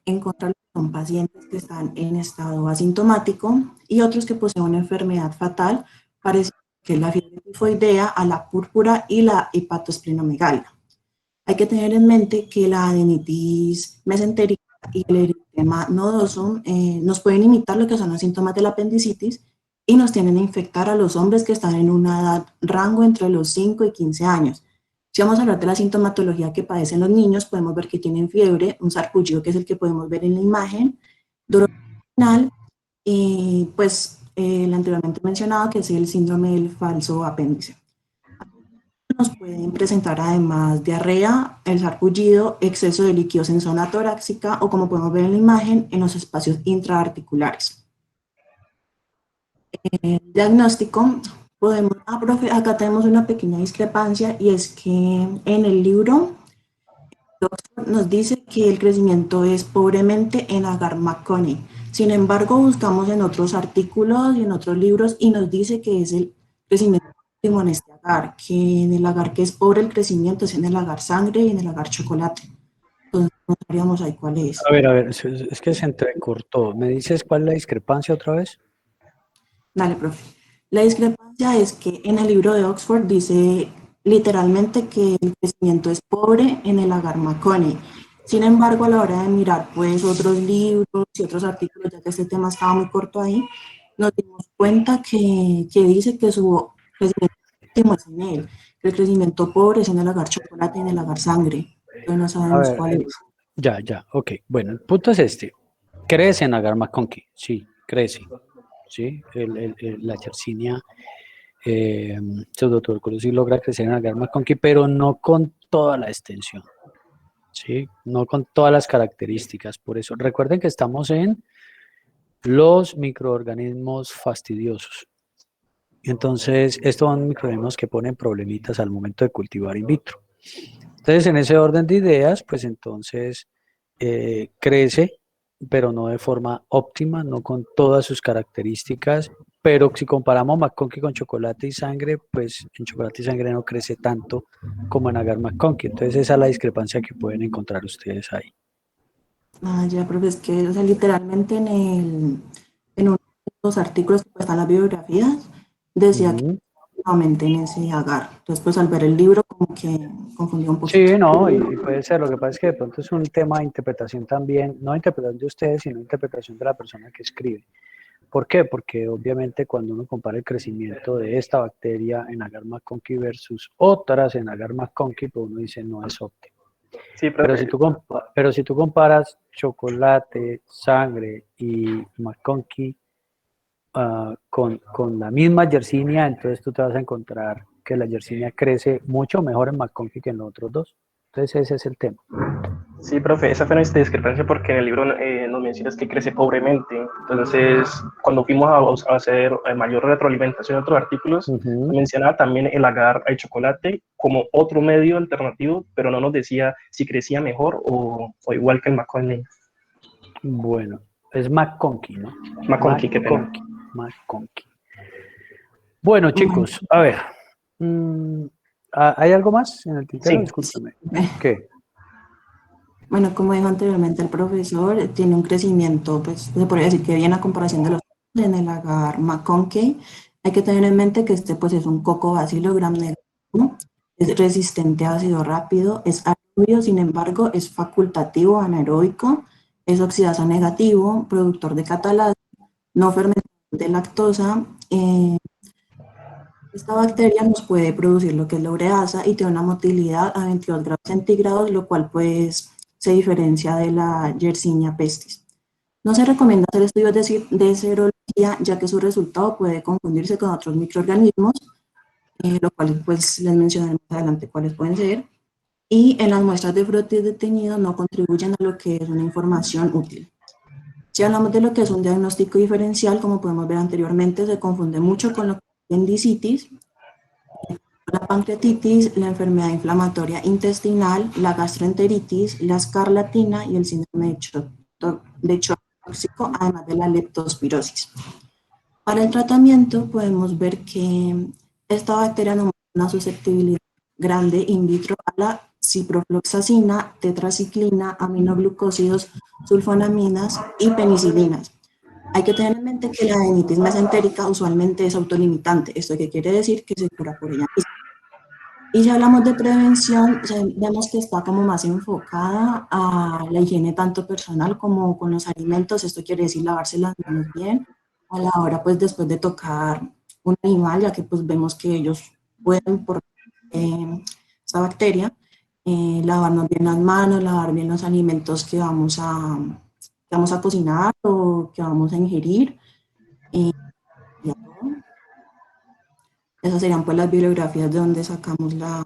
encontrar con pacientes que están en estado asintomático y otros que poseen una enfermedad fatal, parecida que es la fiebre tifoidea, a la púrpura y la hepatosplenomegalia. Hay que tener en mente que la adenitis mesentérica y el eritema nodoso nos pueden imitar lo que son los síntomas de la apendicitis y nos tienden a infectar a los hombres que están en una edad rango entre los 5 y 15 años. Si vamos a hablar de la sintomatología que padecen los niños, podemos ver que tienen fiebre, un sarpullido que es el que podemos ver en la imagen, dolor abdominal y pues el anteriormente mencionado que es el síndrome del falso apéndice. Nos pueden presentar además diarrea, el sarpullido, exceso de líquidos en zona torácica o como podemos ver en la imagen, en los espacios intraarticulares. Diagnóstico, profe, acá tenemos una pequeña discrepancia y es que en el libro Nos dice que el crecimiento es pobremente en agar McConney. Sin embargo, buscamos en otros artículos y en otros libros y nos dice que es el crecimiento óptimo en este agar, que en el agar que es pobre el crecimiento es en el agar sangre y en el agar chocolate. Entonces, no sabríamos ahí cuál es. A ver, es que se entrecortó. ¿Me dices cuál es la discrepancia otra vez? Dale, profe. La discrepancia es que en el libro de Oxford dice literalmente que el crecimiento es pobre en el agar McConney. Sin embargo, a la hora de mirar pues otros libros y otros artículos, ya que este tema estaba muy corto ahí, nos dimos cuenta que dice que su crecimiento óptimo es en él, que el crecimiento pobre es en el agar chocolate y en el agar sangre. Entonces no A sabemos ver, cuál es. ya, ok. Bueno, el punto es este. Crece en agar McConkey, sí, crece. ¿Sí? La Yersinia pseudotuberculosis logra crecer en agar McConkey, pero no con toda la extensión. ¿Sí? No con todas las características. Por eso, recuerden que estamos en los microorganismos fastidiosos. Entonces, estos son microorganismos que ponen problemitas al momento de cultivar in vitro. Entonces, en ese orden de ideas, pues entonces crece, pero no de forma óptima, no con todas sus características. Pero si comparamos McConkey con chocolate y sangre, pues en chocolate y sangre no crece tanto como en agar McConkey. Entonces, esa es la discrepancia que pueden encontrar ustedes ahí. Ah, ya, profe, es que o sea, literalmente en uno de los artículos que están las bibliografías decía que nuevamente en ese agar. Entonces, pues al ver el libro como que confundió un poquito. Sí, no, y puede ser. Lo que pasa es que de pronto es un tema de interpretación también, no interpretación de ustedes, sino interpretación de la persona que escribe. ¿Por qué? Porque obviamente cuando uno compara el crecimiento de esta bacteria en agar McConkey versus otras en agar McConkey, pues uno dice no es óptimo. Sí, Pero profe. si tú comparas chocolate, sangre y McConkey con la misma Yersinia, entonces tú te vas a encontrar que la Yersinia crece mucho mejor en McConkey que en los otros dos. Entonces ese es el tema. Sí, profe, esa fue nuestra discrepancia porque en el libro nos mencionas que crece pobremente. Entonces, cuando fuimos a hacer mayor retroalimentación en otros artículos, mencionaba también el agar al chocolate como otro medio alternativo, pero no nos decía si crecía mejor o igual que el McConney. Bueno, es McConkey, ¿no? McConkey, qué pena. McConkey. Bueno, chicos, a ver. ¿Hay algo más en el tintero? Sí. Discúlpeme. ¿Qué? Bueno, como dijo anteriormente el profesor, tiene un crecimiento, pues se podría decir que bien a comparación de los en el agar McConkey. Hay que tener en mente que este pues es un Coccobacillus gram negativo, es resistente a ácido rápido, es aerobio, sin embargo es facultativo, anaeróbico, es oxidasa negativo, productor de catalasa, no fermentador de lactosa. Esta bacteria nos puede producir lo que es la ureasa y tiene una motilidad a 22 grados centígrados, lo cual pues se diferencia de la Yersinia pestis. No se recomienda hacer estudios de serología, ya que su resultado puede confundirse con otros microorganismos, lo cual pues les mencionaré más adelante cuáles pueden ser. Y en las muestras de frotis de teñido no contribuyen a lo que es una información útil. Si hablamos de lo que es un diagnóstico diferencial, como podemos ver anteriormente, se confunde mucho con lo que es apendicitis, la pancreatitis, la enfermedad inflamatoria intestinal, la gastroenteritis, la escarlatina y el síndrome de choque tóxico, además de la leptospirosis. Para el tratamiento podemos ver que esta bacteria no muestra una susceptibilidad grande in vitro a la ciprofloxacina, tetraciclina, aminoglucósidos, sulfonaminas y penicilinas. Hay que tener en mente que la adenitis mesentérica usualmente es autolimitante, esto que quiere decir que se cura por ella misma. Y si hablamos de prevención, vemos que está como más enfocada a la higiene tanto personal como con los alimentos. Esto quiere decir lavarse las manos bien a la hora, pues después de tocar un animal, ya que pues vemos que ellos pueden por esta bacteria, lavarnos bien las manos, lavar bien los alimentos que vamos a cocinar o que vamos a ingerir. Ya todo. Esas serían pues las bibliografías de donde sacamos la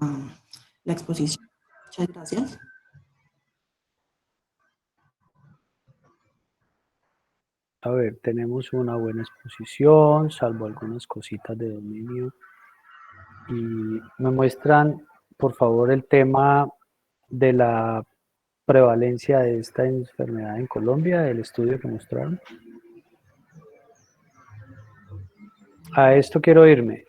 exposición. Muchas gracias. A ver, tenemos una buena exposición, salvo algunas cositas de dominio. Y me muestran, por favor, el tema de la prevalencia de esta enfermedad en Colombia, el estudio que mostraron? A esto quiero irme.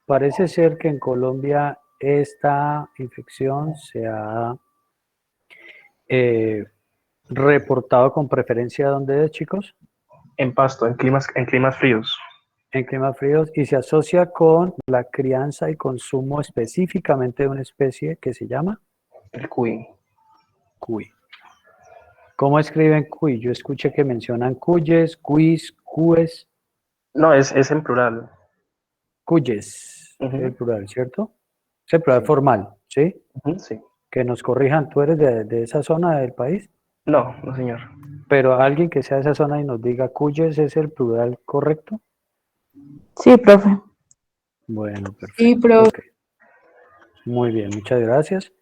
Parece ser que en Colombia esta infección se ha reportado con preferencia ¿dónde es, chicos? En Pasto, en climas fríos. En climas fríos y se asocia con la crianza y consumo específicamente de una especie que se llama El cuy. cuy. ¿Cómo escriben cuy? Yo escuché que mencionan cuyes, cuis, cues, No, es en plural. cuyes, Ujú, el plural, ¿cierto? Es el plural formal, ¿sí? ujú, sí. Que nos corrijan, ¿tú eres de esa zona del país? No, no, señor. Pero alguien que sea de esa zona y nos diga cuyes es el plural correcto. Sí, profe. Bueno, perfecto. Sí, profe. Ok. Muy bien, muchas gracias.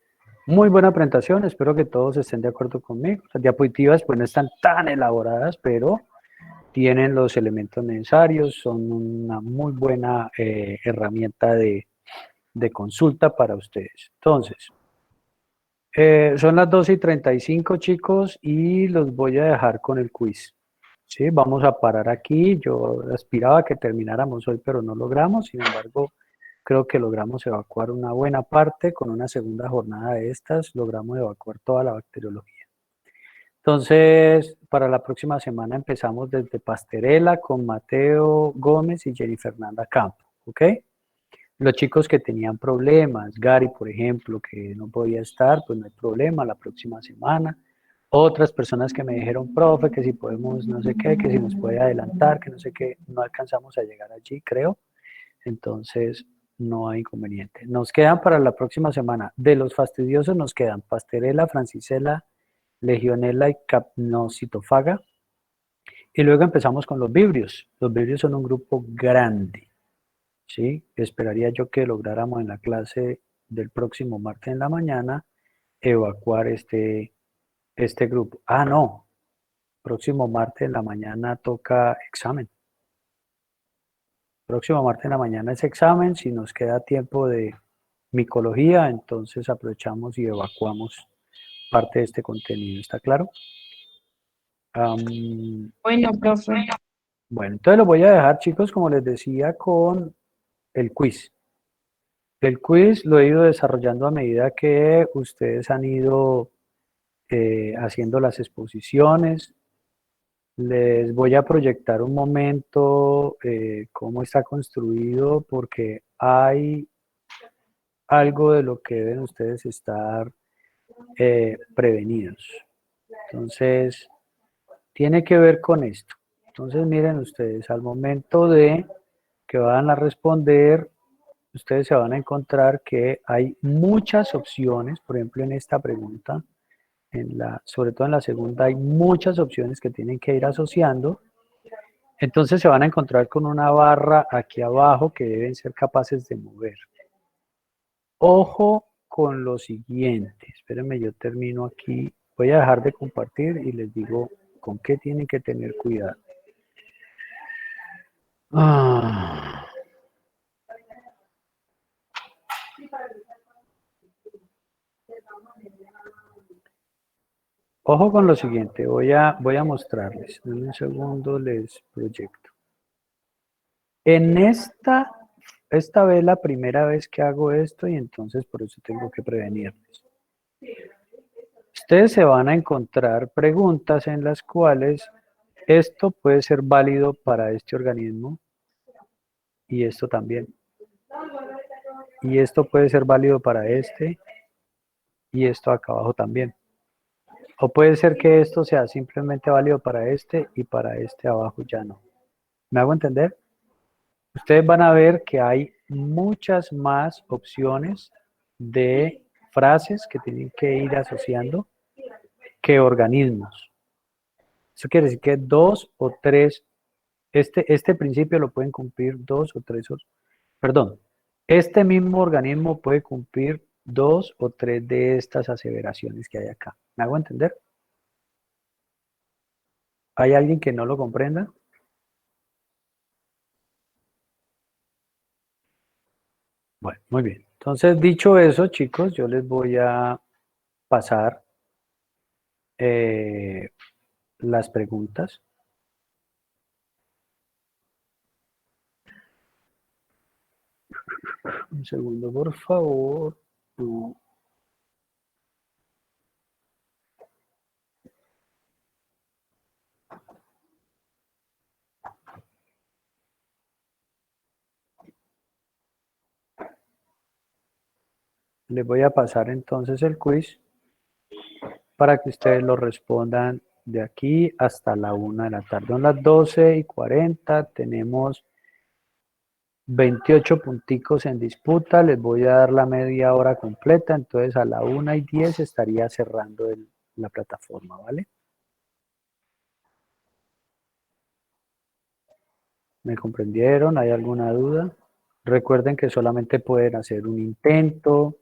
Muy buena presentación, espero que todos estén de acuerdo conmigo. Las diapositivas pues no están tan elaboradas, pero tienen los elementos necesarios, son una muy buena herramienta de consulta para ustedes. Entonces, son las 12:35, chicos, y los voy a dejar con el quiz. ¿Sí? Vamos a parar aquí. Yo aspiraba a que termináramos hoy, pero no logramos. Sin embargo, creo que logramos evacuar una buena parte. Con una segunda jornada de estas, logramos evacuar toda la bacteriología. Entonces, para la próxima semana empezamos desde Pasterela con Mateo Gómez y Jenny Fernanda Campo, ¿ok? Los chicos que tenían problemas, Gary, por ejemplo, que no podía estar, pues no hay problema, la próxima semana. Otras personas que me dijeron, profe, que si podemos no sé qué, que si nos puede adelantar, que no sé qué, no alcanzamos a llegar allí, creo. Entonces, no hay inconveniente. Nos quedan para la próxima semana, de los fastidiosos nos quedan Pasterela, Francisella, Legionella y Capnocitofaga. Y luego empezamos con los vibrios. Los vibrios son un grupo grande, ¿sí? Esperaría yo que lográramos en la clase del próximo martes en la mañana evacuar este grupo. Ah, no. Próximo martes en la mañana toca examen. Próximo martes en la mañana es examen. Si nos queda tiempo de micología, entonces aprovechamos y evacuamos parte de este contenido. ¿Está claro? Bueno, profe. Bueno, entonces lo voy a dejar, chicos, como les decía, con el quiz. El quiz lo he ido desarrollando a medida que ustedes han ido haciendo las exposiciones. Les voy a proyectar un momento cómo está construido porque hay algo de lo que deben ustedes estar prevenidos. Entonces, tiene que ver con esto. Entonces, miren ustedes, al momento de que van a responder, ustedes se van a encontrar que hay muchas opciones, por ejemplo, en esta pregunta, sobre todo en la segunda, hay muchas opciones que tienen que ir asociando. Entonces se van a encontrar con una barra aquí abajo que deben ser capaces de mover. Ojo con lo siguiente, espérenme, yo termino aquí, voy a dejar de compartir y les digo con qué tienen que tener cuidado. Ojo con lo siguiente, voy a mostrarles, en un segundo les proyecto. En esta vez la primera vez que hago esto y entonces por eso tengo que prevenirles. Ustedes se van a encontrar preguntas en las cuales esto puede ser válido para este organismo y esto también. Y esto puede ser válido para este y esto acá abajo también. O puede ser que esto sea simplemente válido para este y para este abajo ya no. ¿Me hago entender? Ustedes van a ver que hay muchas más opciones de frases que tienen que ir asociando que organismos. Eso quiere decir que dos o tres, este principio lo pueden cumplir dos o tres, perdón, este mismo organismo puede cumplir dos o tres de estas aseveraciones que hay acá. ¿Me hago entender? ¿Hay alguien que no lo comprenda? Bueno, muy bien. Entonces, dicho eso, chicos, yo les voy a pasar las preguntas. Un segundo, por favor. Les voy a pasar entonces el quiz para que ustedes lo respondan de aquí hasta la 1 de la tarde. Son las 12:40, tenemos 28 punticos en disputa, les voy a dar la media hora completa, entonces a la 1:10 estaría cerrando la plataforma, ¿vale? ¿Me comprendieron? ¿Hay alguna duda? Recuerden que solamente pueden hacer un intento.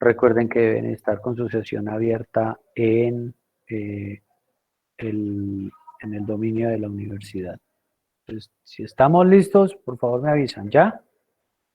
Recuerden que deben estar con su sesión abierta en el dominio de la universidad. Entonces, si estamos listos, por favor me avisan, ¿ya?